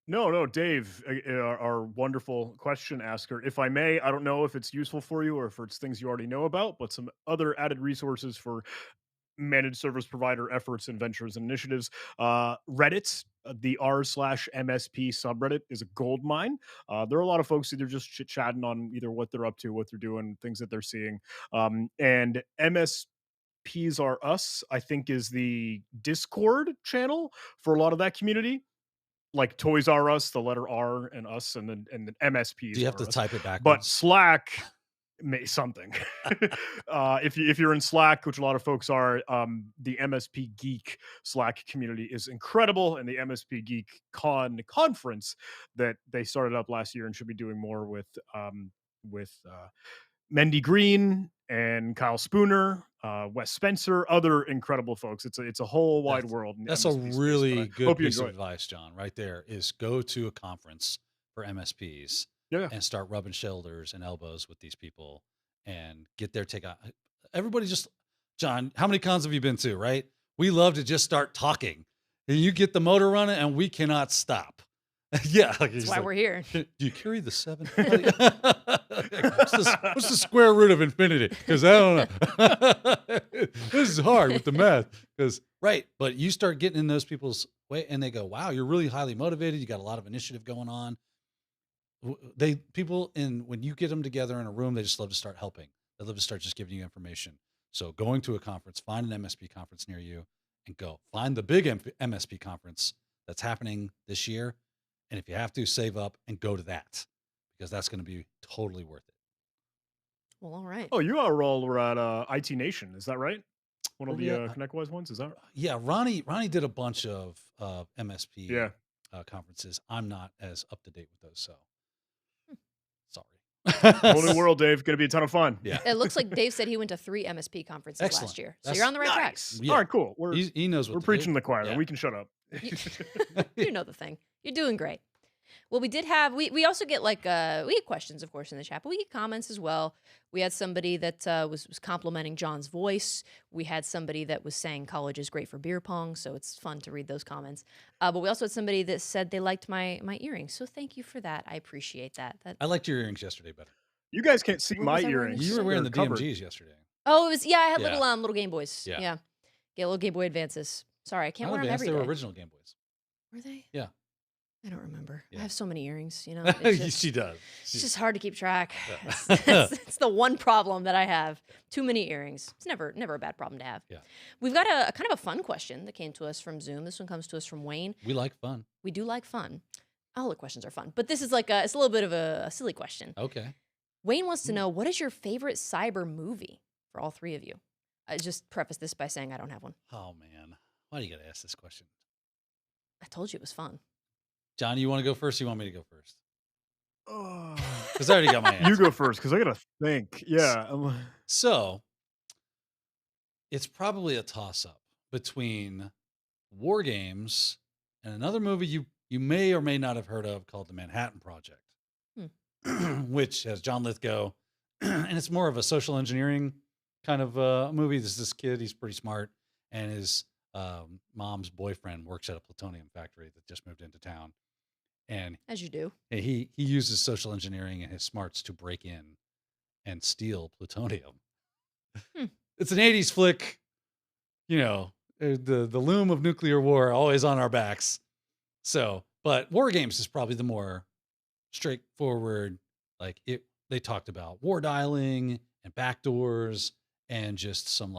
Speaker 3: No, Dave, our wonderful question asker. If I may, I don't know if it's useful for you or if it's things you already know about, but some other added resources for managed service provider efforts and ventures and initiatives. Reddit, the r/MSP subreddit is a gold mine. There are a lot of folks either just chit-chatting on either what they're up to, what they're doing, things that they're seeing. And MSPs Are Us, I think, is the Discord channel for a lot of that community. Like Toys R Us, the letter R and us, and then MSPs.
Speaker 2: Do you have to type it backwards?
Speaker 3: But Slack, something. If you're in Slack, which a lot of folks are, the MSP Geek Slack community is incredible, and the MSP Geek conference that they started up last year and should be doing more with Mendy Green and Kyle Spooner, Wes Spencer, other incredible folks. It's a whole wide world.
Speaker 2: That's a really good piece of advice, John. Right there is go to a conference for MSPs. And start rubbing shoulders and elbows with these people and get their take on. Everybody John, how many cons have you been to, right? We love to just start talking. And you get the motor running and we cannot stop.
Speaker 1: That's why we're here.
Speaker 2: Do you carry the 7? What's the square root of infinity? Because I don't know. This is hard with the math. But you start getting in those people's way and they go, wow, you're really highly motivated. You got a lot of initiative going on. When you get them together in a room, they just love to start helping. They love to start just giving you information. So going to a conference, find an MSP conference near you and go. Find the big MSP conference that's happening this year. And if you have to, save up and go to that, because that's going to be totally worth it.
Speaker 1: Well, all right.
Speaker 3: Oh, you all were at IT Nation. Is that right? One of the ConnectWise ones? Is that right?
Speaker 2: Yeah, Ronnie did a bunch of MSP conferences. I'm not as up to date with those, so sorry.
Speaker 3: Whole new world, Dave. Going to be a ton of fun.
Speaker 2: Yeah.
Speaker 1: It looks like Dave said he went to 3 MSP conferences last year. So you're on the right track.
Speaker 2: Yeah.
Speaker 3: All right, cool.
Speaker 2: He knows what
Speaker 3: we're preaching the choir. Yeah. We can shut up.
Speaker 1: You know the thing. You're doing great. Well, we did have we also get we get questions, of course, in the chat, but we get comments as well. We had somebody that was complimenting John's voice. We had somebody that was saying college is great for beer pong, so it's fun to read those comments. But we also had somebody that said they liked my earrings, so thank you for that. I appreciate that.
Speaker 2: I liked your earrings yesterday better.
Speaker 3: You guys can't see
Speaker 1: What
Speaker 3: my
Speaker 1: was I wearing?
Speaker 3: earrings.
Speaker 2: You were wearing the
Speaker 3: They're covered.
Speaker 2: DMGs yesterday.
Speaker 1: Oh, it was I had
Speaker 2: Yeah.
Speaker 1: little Game Boys.
Speaker 2: Yeah.
Speaker 1: Yeah, little Game Boy Advances. Sorry, I can't
Speaker 2: Not
Speaker 1: wear them
Speaker 2: advanced,
Speaker 1: every
Speaker 2: they
Speaker 1: day.
Speaker 2: were original Game Boys.
Speaker 1: Were they?
Speaker 2: Yeah.
Speaker 1: I don't remember.
Speaker 2: Yeah.
Speaker 1: I have so many earrings, you know. It's just,
Speaker 2: She does.
Speaker 1: it's just hard to keep track.
Speaker 2: Yeah.
Speaker 1: It's the one problem that I have. Too many earrings. It's never a bad problem to have.
Speaker 2: Yeah.
Speaker 1: We've got a kind of a fun question that came to us from Zoom. This one comes to us from Wayne.
Speaker 2: We like fun.
Speaker 1: We do like fun. All the questions are fun, but this is it's a little bit of a silly question.
Speaker 2: Okay.
Speaker 1: Wayne wants to know, what is your favorite cyber movie for all three of you? I just preface this by saying I don't have one.
Speaker 2: Oh, man. Why do you got to ask this question?
Speaker 1: I told you it was fun.
Speaker 2: John, you want to go first or you want me to go first?
Speaker 3: Oh.
Speaker 2: Because I already got my answer.
Speaker 3: You go first, because I gotta think. Yeah.
Speaker 2: So, it's probably a toss-up between War Games and another movie you may or may not have heard of called The Manhattan Project, which has John Lithgow, and it's more of a social engineering kind of movie. There's this kid, he's pretty smart, and his mom's boyfriend works at a plutonium factory that just moved into town. And
Speaker 1: As you do.
Speaker 2: he uses social engineering and his smarts to break in and steal plutonium. It's an 80s flick, the loom of nuclear war always on our backs. So, but War Games is probably the more straightforward. They talked about war dialing and backdoors and just some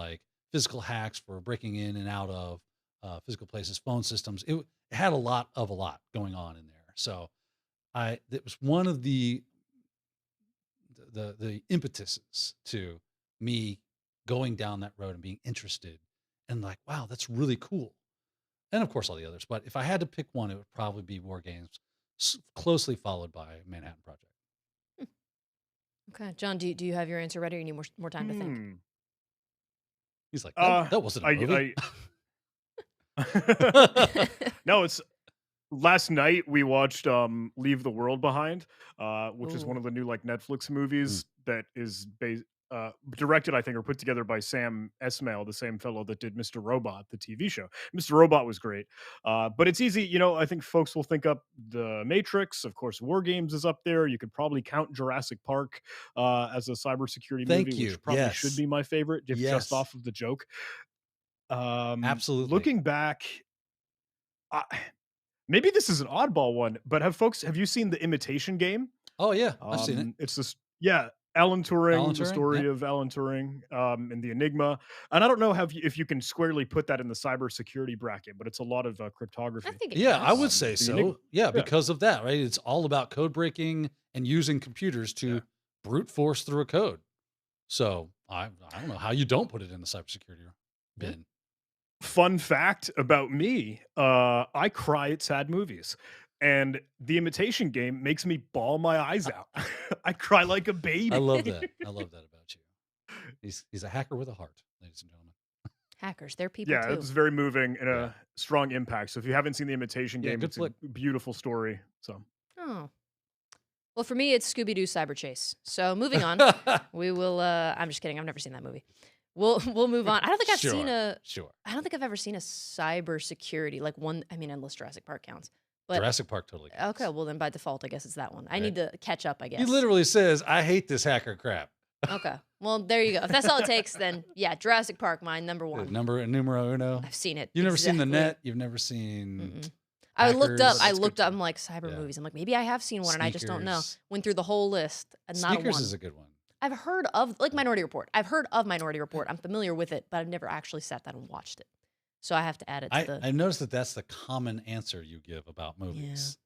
Speaker 2: physical hacks for breaking in and out of physical places, phone systems. It had a lot going on in there. So it was one of the impetuses to me going down that road and being interested and wow, that's really cool. And of course all the others, but if I had to pick one, it would probably be War Games, closely followed by Manhattan Project.
Speaker 1: Okay, John, do you have your answer ready, or you need more time to think?
Speaker 2: He's like, that wasn't a movie.
Speaker 3: No, it's last night we watched Leave the World Behind, which is one of the new Netflix movies that is directed, I think, or put together by Sam Esmail, the same fellow that did Mr. Robot, the TV show. Mr. Robot was great, but it's easy. I think folks will think up The Matrix. Of course, War Games is up there. You could probably count Jurassic Park as a cybersecurity movie, which probably should be my favorite, just off of the joke.
Speaker 2: Absolutely.
Speaker 3: Looking back, maybe this is an oddball one, but have you seen The Imitation Game?
Speaker 2: Oh yeah, I've seen it.
Speaker 3: It's this, Alan Turing, the story of Alan Turing, and the Enigma. And I don't know if you can squarely put that in the cybersecurity bracket, but it's a lot of cryptography.
Speaker 1: I think
Speaker 2: I would say
Speaker 3: the
Speaker 2: so. Because of that, right? It's all about code breaking and using computers to brute force through a code. So I don't know how you don't put it in the cybersecurity bin.
Speaker 3: Fun fact about me, I cry at sad movies. And The Imitation Game makes me bawl my eyes out. I cry like a baby.
Speaker 2: I love that. I love that about you. He's a hacker with a heart, ladies and gentlemen.
Speaker 1: Hackers, they're people
Speaker 3: Yeah,
Speaker 1: too.
Speaker 3: it's very moving and a strong impact. So if you haven't seen The Imitation Game, it's
Speaker 2: flick.
Speaker 3: a beautiful story. So
Speaker 1: Well, for me, it's Scooby-Doo Cyber Chase. So moving on, we will. I'm just kidding. I've never seen that movie. We'll move on. I don't think I've seen a.
Speaker 2: Sure.
Speaker 1: I don't think I've ever seen a cybersecurity one. I mean, unless Jurassic Park counts. But
Speaker 2: Jurassic Park totally counts.
Speaker 1: okay, well then by default, I guess it's that one. I need to catch up. I guess
Speaker 2: He literally says, "I hate this hacker crap."
Speaker 1: Okay, well there you go. If that's all it takes, then Jurassic Park, mine number one.
Speaker 2: Numero uno.
Speaker 1: I've seen it.
Speaker 2: You've never seen The Net. You've never seen.
Speaker 1: I looked up.
Speaker 2: Hackers.
Speaker 1: I'm like cyber movies. I'm like maybe I have seen one and I just don't know. Went through the whole list and not
Speaker 2: Sneakers
Speaker 1: one.
Speaker 2: is a good one.
Speaker 1: I've heard of Minority Report. I've heard of Minority Report. I'm familiar with it, but I've never actually sat down and watched it. So I have to add it to the.
Speaker 2: I noticed that that's the common answer you give about movies.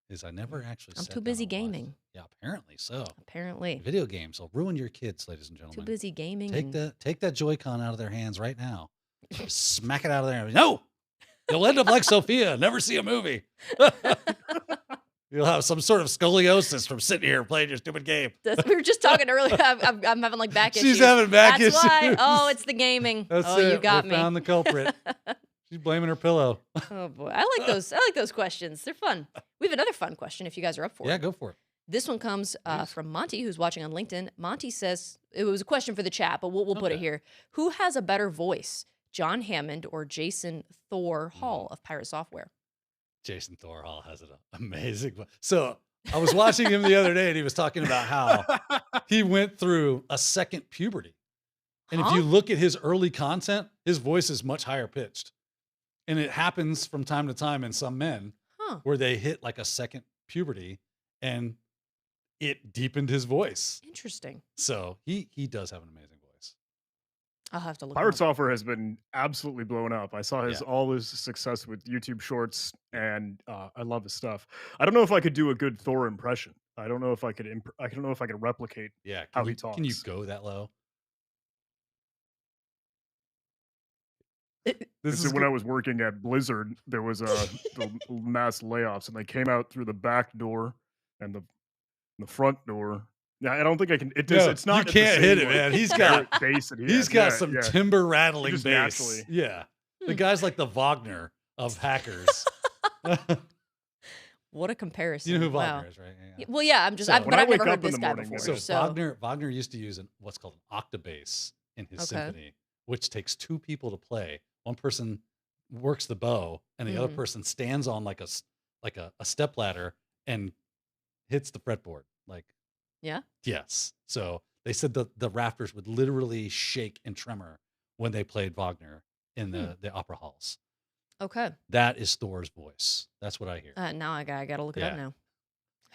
Speaker 2: Is I never actually.
Speaker 1: I'm
Speaker 2: sat
Speaker 1: too
Speaker 2: down
Speaker 1: and
Speaker 2: watched
Speaker 1: gaming.
Speaker 2: it. Yeah, apparently so.
Speaker 1: Apparently.
Speaker 2: Video games will ruin your kids, ladies and gentlemen.
Speaker 1: Too busy gaming.
Speaker 2: Take that Joy-Con out of their hands right now. Smack it out of there. No, you'll end up like Sophia. Never see a movie. You'll have some sort of scoliosis from sitting here playing your stupid game.
Speaker 1: We were just talking earlier. I'm having back issues.
Speaker 2: She's having back issues.
Speaker 1: That's why. Oh, it's the gaming.
Speaker 2: That's
Speaker 1: it. You got
Speaker 2: we
Speaker 1: me.
Speaker 2: found the culprit. She's blaming her pillow.
Speaker 1: Oh boy, I like those questions. They're fun. We have another fun question if you guys are up for
Speaker 2: Yeah,
Speaker 1: it.
Speaker 2: go for it.
Speaker 1: This one comes from Monty, who's watching on LinkedIn. Monty says it was a question for the chat, but we'll put it here. Who has a better voice, John Hammond or Jason Thor Hall of Pirate Software?
Speaker 2: Jason Thor Hall has an amazing voice. So I was watching him the other day, and he was talking about how he went through a second puberty. And if you look at his early content, his voice is much higher pitched. And it happens from time to time in some men where they hit like a second puberty, and it deepened his voice.
Speaker 1: Interesting.
Speaker 2: So he does have an amazing voice.
Speaker 1: I'll have to look.
Speaker 3: Pirate Software has been absolutely blown up. I saw all his success with YouTube Shorts, and I love his stuff. I don't know if I could do a good Thor impression. I don't know if I could. I don't know if I could replicate how he talks.
Speaker 2: Can you go that low?
Speaker 3: This is when I was working at Blizzard. There was the mass layoffs, and they came out through the back door and the front door. Yeah, I don't think I can. It's not.
Speaker 2: You can't hit it, man. He's got
Speaker 3: bass. That
Speaker 2: he's got some timber rattling
Speaker 3: just
Speaker 2: bass.
Speaker 3: naturally.
Speaker 2: Yeah, the guy's like the Wagner of hackers.
Speaker 1: What a comparison!
Speaker 2: You know who Wagner is, right?
Speaker 1: Yeah. Well, yeah. I'm just.
Speaker 3: So
Speaker 1: but I've never heard this guy before.
Speaker 2: So Wagner used to use what's called an octabass in his symphony, which takes two people to play. One person works the bow, and the other person stands on like a step ladder and hits the fretboard. Yes. So they said the rafters would literally shake and tremor when they played Wagner in the opera halls.
Speaker 1: Okay.
Speaker 2: That is Thor's voice. That's what I hear.
Speaker 1: Now I gotta look it up now.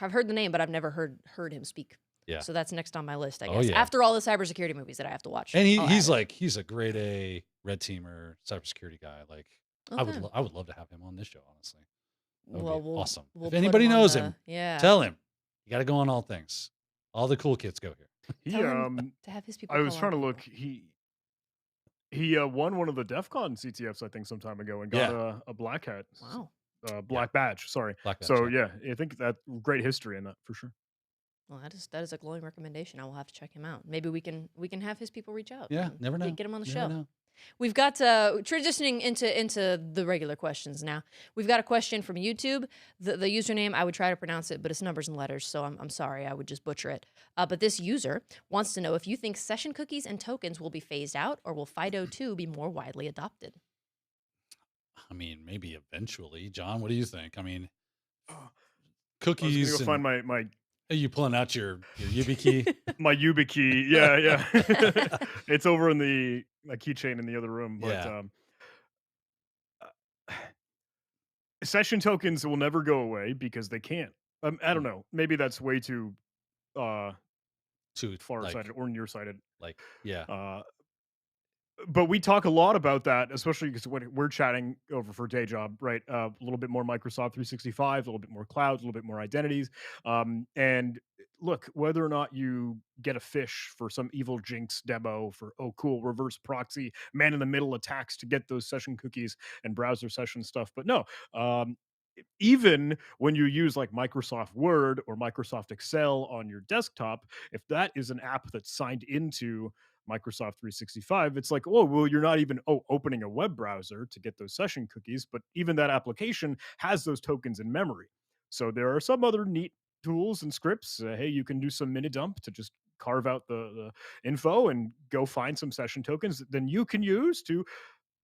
Speaker 1: I've heard the name, but I've never heard him speak.
Speaker 2: Yeah.
Speaker 1: So that's next on my list, I guess.
Speaker 2: Oh, yeah.
Speaker 1: After all the cybersecurity movies that I have to watch.
Speaker 2: And he's a grade A red teamer cybersecurity guy. Like I would love to have him on this show, honestly. That would be awesome. If anybody knows him, tell him. You got to go on All Things. All the cool kids go here.
Speaker 1: To have his people.
Speaker 3: I was trying to look. He won one of the DEF CON CTFs, I think, some time ago, and got a black hat.
Speaker 1: Wow.
Speaker 3: Black badge. Sorry.
Speaker 2: Black badge,
Speaker 3: so I think that great history in that for sure.
Speaker 1: Well, that is a glowing recommendation. I will have to check him out. Maybe we can have his people reach out.
Speaker 2: Yeah, never know.
Speaker 1: Get him on the
Speaker 2: Never
Speaker 1: show.
Speaker 2: know.
Speaker 1: We've got transitioning into the regular questions now. We've got a question from YouTube. The username, I would try to pronounce it, but it's numbers and letters, so I'm sorry, I would just butcher it. But this user wants to know if you think session cookies and tokens will be phased out, or will FIDO2 be more widely adopted?
Speaker 2: I mean, maybe eventually. John, what do you think? I mean, cookies.
Speaker 3: I was gonna go find my.
Speaker 2: Are you pulling out your YubiKey?
Speaker 3: My YubiKey, yeah. It's over in my keychain in the other room. But session tokens will never go away because they can't. I don't know. Maybe that's way too far-sighted or nearsighted. But we talk a lot about that, especially because when we're chatting over for day job, right? A little bit more Microsoft 365, a little bit more cloud, a little bit more identities. And look, whether or not you get a fish for some evil Jinx demo for, oh, cool, reverse proxy, man-in-the-middle attacks to get those session cookies and browser session stuff. But no, even when you use like Microsoft Word or Microsoft Excel on your desktop, if that is an app that's signed into Microsoft 365, it's like, oh, well, you're not even opening a web browser to get those session cookies, but even that application has those tokens in memory. So there are some other neat tools and scripts. Hey, you can do some mini dump to just carve out the info and go find some session tokens that then you can use to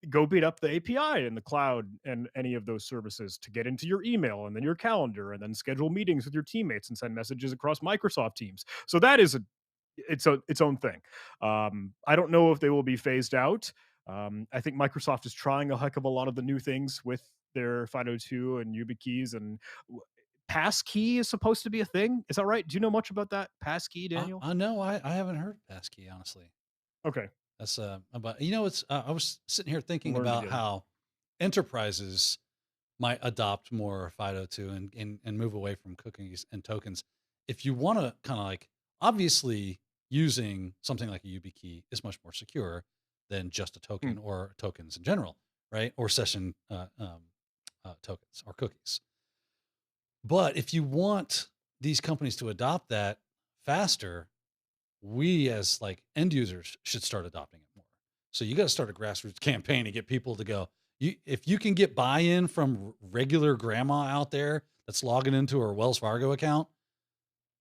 Speaker 3: go beat up the API in the cloud and any of those services to get into your email and then your calendar and then schedule meetings with your teammates and send messages across Microsoft Teams. So that is its own thing. I don't know if they will be phased out. I think Microsoft is trying a heck of a lot of the new things with their FIDO2 and YubiKeys, and passkey is supposed to be a thing. Is that right? Do you know much about that passkey, Daniel?
Speaker 2: No, I haven't heard passkey, honestly.
Speaker 3: Okay.
Speaker 2: That's but it's I was sitting here thinking about how enterprises might adopt more FIDO2 and move away from cookies and tokens. If you want to kind of like, obviously using something like a YubiKey is much more secure than just a token or tokens in general, right? Or session tokens or cookies. But if you want these companies to adopt that faster, we as like end users should start adopting it more. So you got to start a grassroots campaign to get people to go, if you can get buy-in from regular grandma out there that's logging into her Wells Fargo account,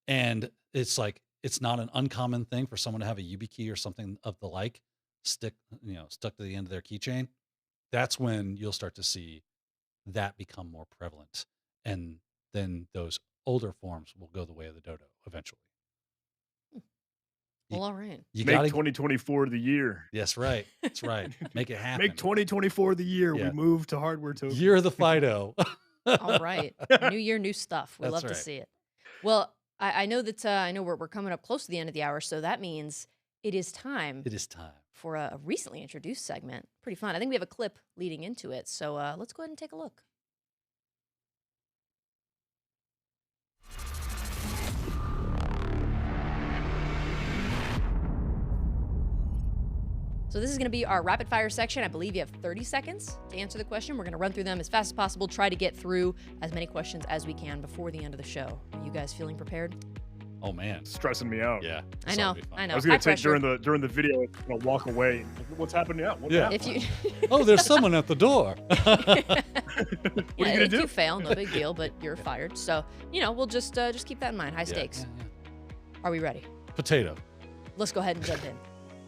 Speaker 2: and it's like it's not an uncommon thing for someone to have a YubiKey or something of the like stuck to the end of their keychain, that's when you'll start to see that become more prevalent, and then those older forms will go the way of the dodo eventually.
Speaker 1: Well, all right.
Speaker 2: You
Speaker 3: Make
Speaker 2: gotta
Speaker 3: 2024 the year.
Speaker 2: Yes, right. That's right. Make it happen.
Speaker 3: Make 2024 the year
Speaker 2: Yeah.
Speaker 3: we move to hardware tokens.
Speaker 2: Year of the Fido.
Speaker 1: All right. New year, new stuff. We
Speaker 2: That's
Speaker 1: love to
Speaker 2: right.
Speaker 1: see it. Well, I know that we're coming up close to the end of the hour, so that means it is time
Speaker 2: It is time.
Speaker 1: for a recently introduced segment. Pretty fun. I think we have a clip leading into it, so let's go ahead and take a look. So this is going to be our rapid fire section. I believe you have 30 seconds to answer the question. We're going to run through them as fast as possible, try to get through as many questions as we can before the end of the show. Are you guys feeling prepared?
Speaker 2: Oh man.
Speaker 3: Stressing me out.
Speaker 2: Yeah.
Speaker 1: I
Speaker 2: this
Speaker 1: know.
Speaker 2: ought to be fun.
Speaker 1: I know.
Speaker 3: I was gonna
Speaker 1: High
Speaker 3: take
Speaker 1: pressure.
Speaker 3: during the video, walk away. What's happening now? What
Speaker 2: Yeah.
Speaker 3: happened?
Speaker 1: If you
Speaker 2: Oh, there's someone at the door.
Speaker 3: What are you gonna
Speaker 1: if
Speaker 3: do?
Speaker 1: you fail, no big deal, but you're fired. So, we'll just keep that in mind. High stakes.
Speaker 2: Yeah.
Speaker 1: Are we ready?
Speaker 2: Potato.
Speaker 1: Let's go ahead and jump in.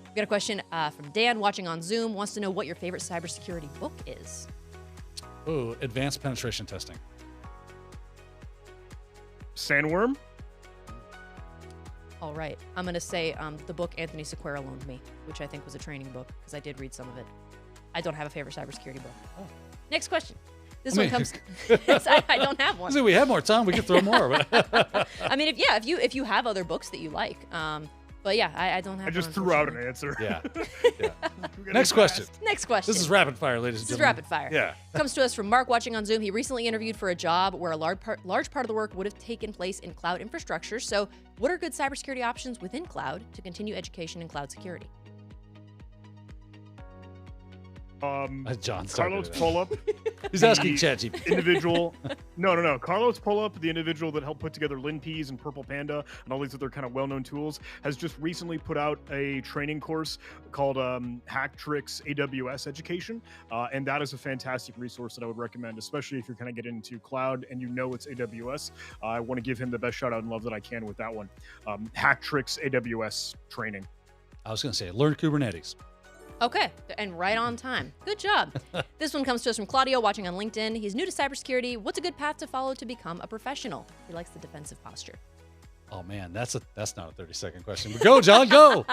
Speaker 1: We got a question from Dan watching on Zoom. Wants to know what your favorite cybersecurity book is.
Speaker 2: Oh, advanced penetration testing.
Speaker 3: Sandworm.
Speaker 1: All right. I'm going to say the book Anthony Sequeira loaned me, which I think was a training book because I did read some of it. I don't have a favorite cybersecurity book.
Speaker 2: Oh.
Speaker 1: Next question. This
Speaker 2: I
Speaker 1: one
Speaker 2: mean-
Speaker 1: comes. I don't have one.
Speaker 2: So we have more time. We could throw more. But
Speaker 1: I mean, if you have other books that you like, but yeah, I don't have.
Speaker 3: I just
Speaker 1: one,
Speaker 3: threw out an
Speaker 1: unfortunately.
Speaker 3: answer.
Speaker 2: yeah.
Speaker 3: We're getting
Speaker 2: Next question.
Speaker 3: fast.
Speaker 1: Next question.
Speaker 2: This is rapid fire, ladies and
Speaker 1: This is
Speaker 2: gentlemen.
Speaker 1: rapid fire.
Speaker 2: Yeah.
Speaker 1: Comes to us from Mark watching on Zoom. He recently interviewed for a job where a large part of the work would have taken place in cloud infrastructure. So, what are good cybersecurity options within cloud to continue education in cloud security?
Speaker 2: John
Speaker 3: Carlos
Speaker 2: started it.
Speaker 3: Polup.
Speaker 2: He's asking ChatGPT.
Speaker 3: Individual. No. Carlos Polup, the individual that helped put together LinPeas and Purple Panda and all these other kind of well-known tools, has just recently put out a training course called Huntress AWS Education, and that is a fantastic resource that I would recommend, especially if you're kind of getting into cloud and it's AWS. I want to give him the best shout out and love that I can with that one. Huntress AWS training.
Speaker 2: I was going to say, learn Kubernetes.
Speaker 1: Okay, and right on time. Good job. This one comes to us from Claudio watching on LinkedIn. He's new to cybersecurity. What's a good path to follow to become a professional? He likes the defensive posture.
Speaker 2: Oh man, that's not a 30-second question. But go, John, go.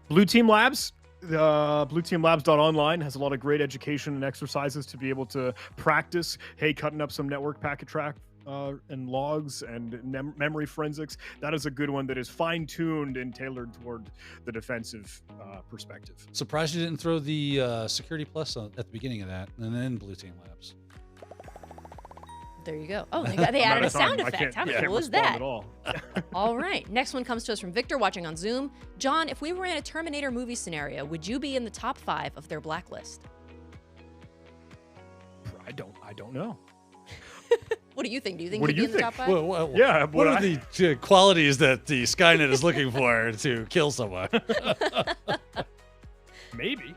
Speaker 3: Blue Team Labs. Blueteamlabs.online has a lot of great education and exercises to be able to practice. Hey, cutting up some network packet track and logs and memory forensics. That is a good one that is fine-tuned and tailored toward the defensive perspective.
Speaker 2: Surprised you didn't throw the Security Plus at the beginning of that, and then Blue Team Labs.
Speaker 1: There you go. Oh, they added a sound
Speaker 3: I
Speaker 1: effect. How
Speaker 3: can't
Speaker 1: cool is
Speaker 3: respond
Speaker 1: that?
Speaker 3: at all.
Speaker 1: All right. Next one comes to us from Victor watching on Zoom. John, if we were in a Terminator movie scenario, would you be in the top 5 of their blacklist?
Speaker 3: I don't know.
Speaker 1: What do you think? Do you think
Speaker 3: What
Speaker 1: you'd
Speaker 3: do
Speaker 1: be
Speaker 3: you
Speaker 1: in the top
Speaker 3: think?
Speaker 1: 5?
Speaker 2: Well,
Speaker 3: Yeah,
Speaker 2: what are the qualities that the Skynet is looking for to kill someone?
Speaker 3: Maybe.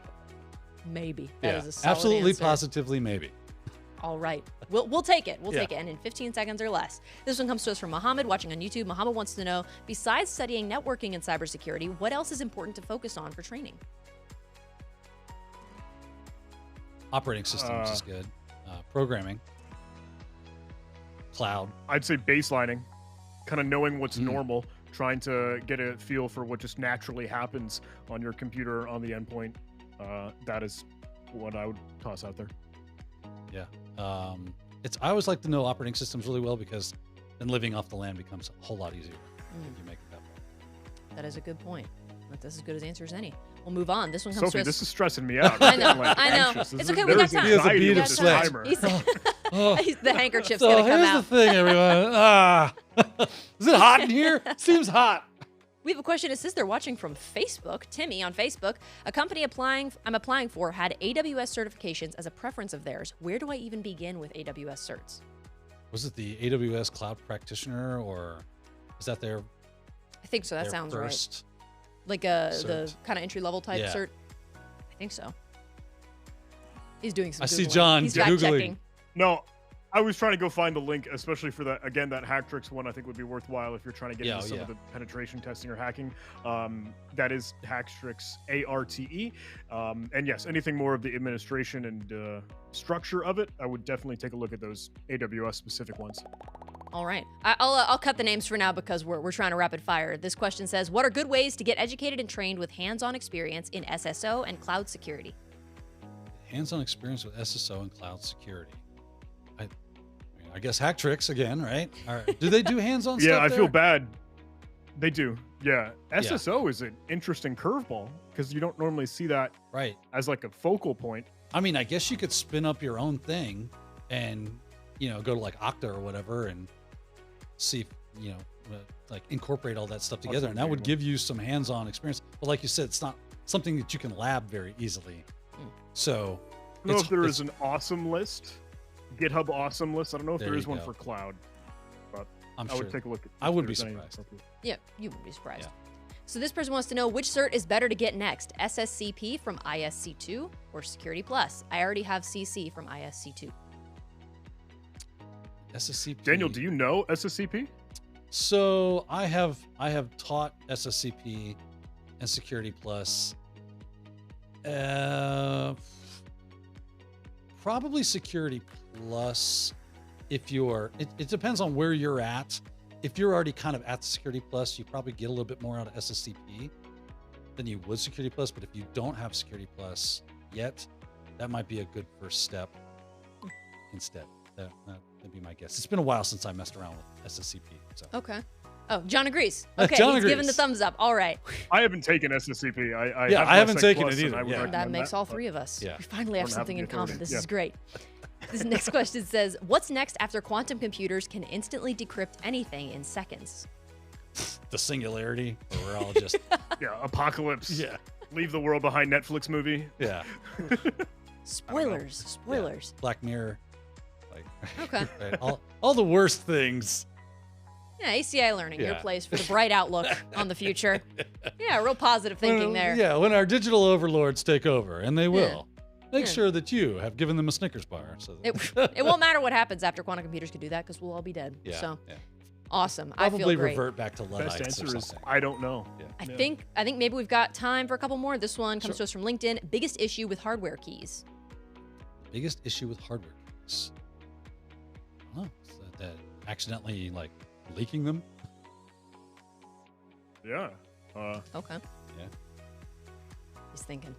Speaker 1: Maybe. That
Speaker 2: Yeah,
Speaker 1: is a solid
Speaker 2: absolutely,
Speaker 1: answer.
Speaker 2: positively, maybe.
Speaker 1: All right. We'll take it. We'll
Speaker 2: Yeah.
Speaker 1: take it. And in 15 seconds or less. This one comes to us from Mohammed watching on YouTube. Mohammed wants to know, besides studying networking and cybersecurity, what else is important to focus on for training?
Speaker 2: Operating systems is good. Programming. Cloud.
Speaker 3: I'd say baselining, kind of knowing what's normal, trying to get a feel for what just naturally happens on your computer on the endpoint. That is what I would toss out there.
Speaker 2: Yeah. I always like to know operating systems really well, because then living off the land becomes a whole lot easier if you make it that way.
Speaker 1: That is a good point. That's as good as answer as any. We'll move on. This one comes
Speaker 3: Sophie,
Speaker 1: to us.
Speaker 3: this is stressing me out.
Speaker 1: I know.
Speaker 3: I'm, like,
Speaker 1: I know.
Speaker 3: anxious.
Speaker 1: It's okay. We got time.
Speaker 2: He has a
Speaker 3: anxiety
Speaker 2: bead
Speaker 3: with
Speaker 2: of
Speaker 3: this
Speaker 2: sweat.
Speaker 3: timer.
Speaker 1: The handkerchief's
Speaker 2: So
Speaker 1: going to come
Speaker 2: here's
Speaker 1: out.
Speaker 2: the thing, everyone. Is it hot in here? Seems hot.
Speaker 1: We have a question. It says they're watching from Facebook. Timmy on Facebook. A company I'm applying for had AWS certifications as a preference of theirs. Where do I even begin with AWS certs?
Speaker 2: Was it the AWS Cloud Practitioner, or is that their
Speaker 1: I think so. That
Speaker 2: their
Speaker 1: sounds
Speaker 2: first?
Speaker 1: Like the kind of entry level type cert? I think so. He's doing some
Speaker 2: I see
Speaker 1: Googling.
Speaker 2: John
Speaker 1: He's fact
Speaker 2: Googling.
Speaker 1: checking.
Speaker 3: No, I was trying to go find the link, especially for that. Again, that Huntress one I think would be worthwhile if you're trying to get into some of the penetration testing or hacking. That is Huntress, ARTE. And yes, anything more of the administration and structure of it, I would definitely take a look at those AWS specific ones.
Speaker 1: All right. I'll cut the names for now because we're trying to rapid fire. This question says, what are good ways to get educated and trained with hands-on experience in SSO and cloud security?
Speaker 2: Hands-on experience with SSO and cloud security. I guess Huntress again, right? Do they do hands-on stuff?
Speaker 3: Yeah, I
Speaker 2: there?
Speaker 3: feel bad. They do. Yeah. SSO is an interesting curveball because you don't normally see that as like a focal point.
Speaker 2: I mean, I guess you could spin up your own thing and, go to like Okta or whatever and see if, like incorporate all that stuff together. And that would give you some hands-on experience. But like you said, it's not something that you can lab very easily. So
Speaker 3: I don't know if there is an awesome list. GitHub awesome list. I don't know if there is one for cloud, but I would take a look at
Speaker 2: I would be surprised.
Speaker 1: Yeah, you would be surprised. Yeah. So this person wants to know which cert is better to get next, SSCP from ISC2 or Security Plus? I already have CC from ISC2.
Speaker 2: SSCP.
Speaker 3: Daniel, do you know SSCP?
Speaker 2: So I have taught SSCP and Security Plus. Probably Security Plus if you're, it depends on where you're at. If you're already kind of at Security Plus, you probably get a little bit more out of SSCP than you would Security Plus. But if you don't have Security Plus yet, that might be a good first step instead. That'd be my guess. It's been a while since I messed around with SSCP. So.
Speaker 1: Okay. Oh, John agrees. Okay,
Speaker 2: John
Speaker 1: he's
Speaker 2: agrees.
Speaker 1: giving the thumbs up. All right.
Speaker 3: I haven't taken SSCP.
Speaker 2: I haven't taken it either.
Speaker 1: That makes all three of us.
Speaker 2: Yeah.
Speaker 1: We finally have something in common. This is great. This next question says, what's next after quantum computers can instantly decrypt anything in seconds?
Speaker 2: The singularity, where we're all just...
Speaker 3: apocalypse.
Speaker 2: Yeah.
Speaker 3: Leave the world behind Netflix movie.
Speaker 2: Yeah.
Speaker 1: Spoilers.
Speaker 2: Yeah. Black Mirror.
Speaker 1: Okay.
Speaker 2: Right. All the worst things.
Speaker 1: Yeah, ACI Learning, your place for the bright outlook on the future. Yeah, real positive thinking there.
Speaker 2: Yeah, when our digital overlords take over, and they will, make sure that you have given them a Snickers bar. So
Speaker 1: it won't matter what happens after quantum computers could do that because we'll all be dead.
Speaker 2: Yeah,
Speaker 1: so awesome.
Speaker 2: Probably
Speaker 1: I feel great.
Speaker 2: Revert back to Luddites.
Speaker 3: Best answer
Speaker 2: or
Speaker 3: is
Speaker 2: something.
Speaker 3: I don't know.
Speaker 2: Yeah.
Speaker 1: I think maybe we've got time for a couple more. This one comes to us from LinkedIn. Biggest issue with hardware keys.
Speaker 2: Biggest issue with hardware keys. Oh, that accidentally leaking them.
Speaker 3: Yeah.
Speaker 1: Okay.
Speaker 2: Yeah.
Speaker 1: He's thinking.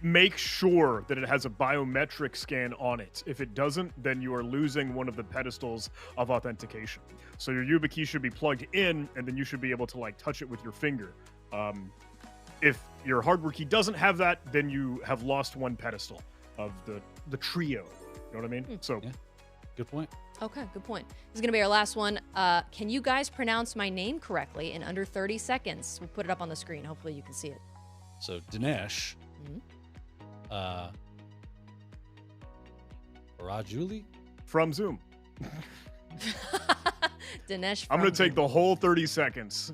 Speaker 3: Make sure that it has a biometric scan on it. If it doesn't, then you are losing one of the pedestals of authentication. So your YubiKey should be plugged in, and then you should be able to touch it with your finger. If your hardware key doesn't have that, then you have lost one pedestal of the trio. You know what I mean? So,
Speaker 2: good point.
Speaker 1: Okay, good point. This is going to be our last one. Can you guys pronounce my name correctly in under 30 seconds? We'll put it up on the screen. Hopefully you can see it.
Speaker 2: So, Dinesh. Rajuli?
Speaker 3: From Zoom.
Speaker 1: Dinesh.
Speaker 3: I'm going to take the whole 30 seconds.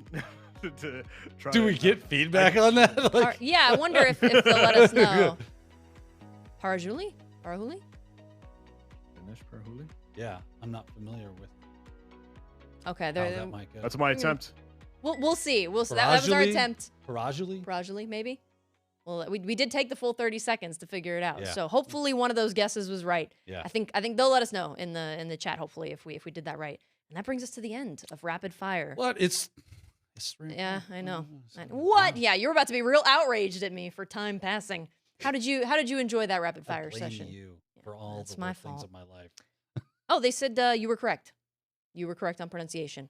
Speaker 3: To try
Speaker 2: Do we get feedback on that?
Speaker 1: Yeah, I wonder if they'll let us know. Parajuli? Parahuli?
Speaker 3: Dinesh Parahuli?
Speaker 2: Yeah, I'm not familiar with.
Speaker 1: Okay,
Speaker 2: how that might go.
Speaker 3: That's my attempt.
Speaker 1: We'll see. That was our attempt.
Speaker 2: Parajuli,
Speaker 1: maybe. Well, we did take the full 30 seconds to figure it out.
Speaker 2: Yeah.
Speaker 1: So hopefully one of those guesses was right.
Speaker 2: Yeah.
Speaker 1: I think they'll let us know in the chat. Hopefully if we did that right. And that brings us to the end of rapid fire.
Speaker 2: What? It's
Speaker 1: yeah, I know. What? Yeah, you're about to be real outraged at me for time passing. How did you enjoy that rapid fire session?
Speaker 2: You for all
Speaker 1: that's
Speaker 2: the
Speaker 1: my
Speaker 2: things
Speaker 1: fault.
Speaker 2: of my life.
Speaker 1: Oh, they said you were correct. You were correct on pronunciation.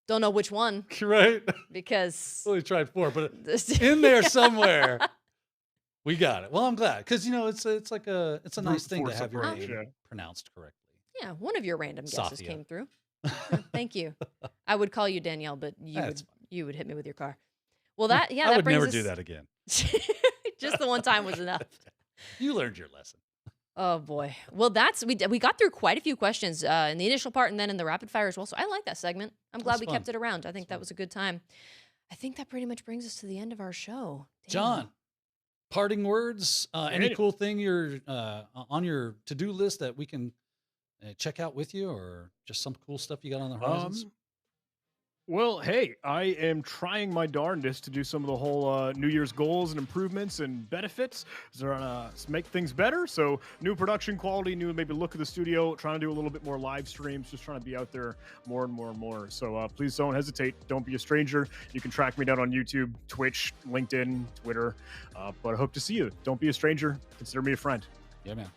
Speaker 1: Don't know which one.
Speaker 2: Right?
Speaker 1: Because
Speaker 2: only tried 4, but in there somewhere, we got it. Well, I'm glad because it's a nice thing to have your name pronounced correctly.
Speaker 1: Yeah, one of your random guesses
Speaker 2: Sophia.
Speaker 1: came through. Thank you. I would call you Danielle, but you would hit me with your car. Well,
Speaker 2: I
Speaker 1: that
Speaker 2: would
Speaker 1: brings
Speaker 2: never
Speaker 1: us...
Speaker 2: do that again.
Speaker 1: Just the one time was enough.
Speaker 2: You learned your lesson.
Speaker 1: Oh boy. Well, we got through quite a few questions in the initial part and then in the rapid fire as well. So I like that segment. I'm glad we kept it around. I think that was a good time. I think that pretty much brings us to the end of our show. Daniel.
Speaker 2: John, parting words, any
Speaker 3: Daniel.
Speaker 2: cool thing you're on your to-do list that we can check out with you, or just some cool stuff you got on the horizons?
Speaker 3: Well, hey, I am trying my darndest to do some of the whole New Year's goals and improvements and benefits to make things better. So new production quality, new maybe look of the studio, trying to do a little bit more live streams, just trying to be out there more and more and more. So please don't hesitate. Don't be a stranger. You can track me down on YouTube, Twitch, LinkedIn, Twitter. But I hope to see you. Don't be a stranger. Consider me a friend.
Speaker 2: Yeah, man.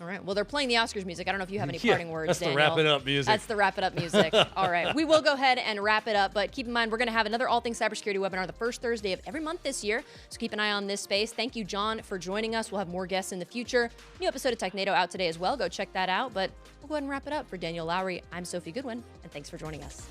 Speaker 1: All right. Well, they're playing the Oscars music. I don't know if you have any parting words,
Speaker 2: that's
Speaker 1: Daniel.
Speaker 2: the wrap it up music.
Speaker 1: That's the wrap it up music. All right. We will go ahead and wrap it up, but keep in mind, we're going to have another All Things Cybersecurity webinar the first Thursday of every month this year. So keep an eye on this space. Thank you, John, for joining us. We'll have more guests in the future. New episode of TechNado out today as well. Go check that out. But we'll go ahead and wrap it up. For Daniel Lowrie, I'm Sophie Goodwin, and thanks for joining us.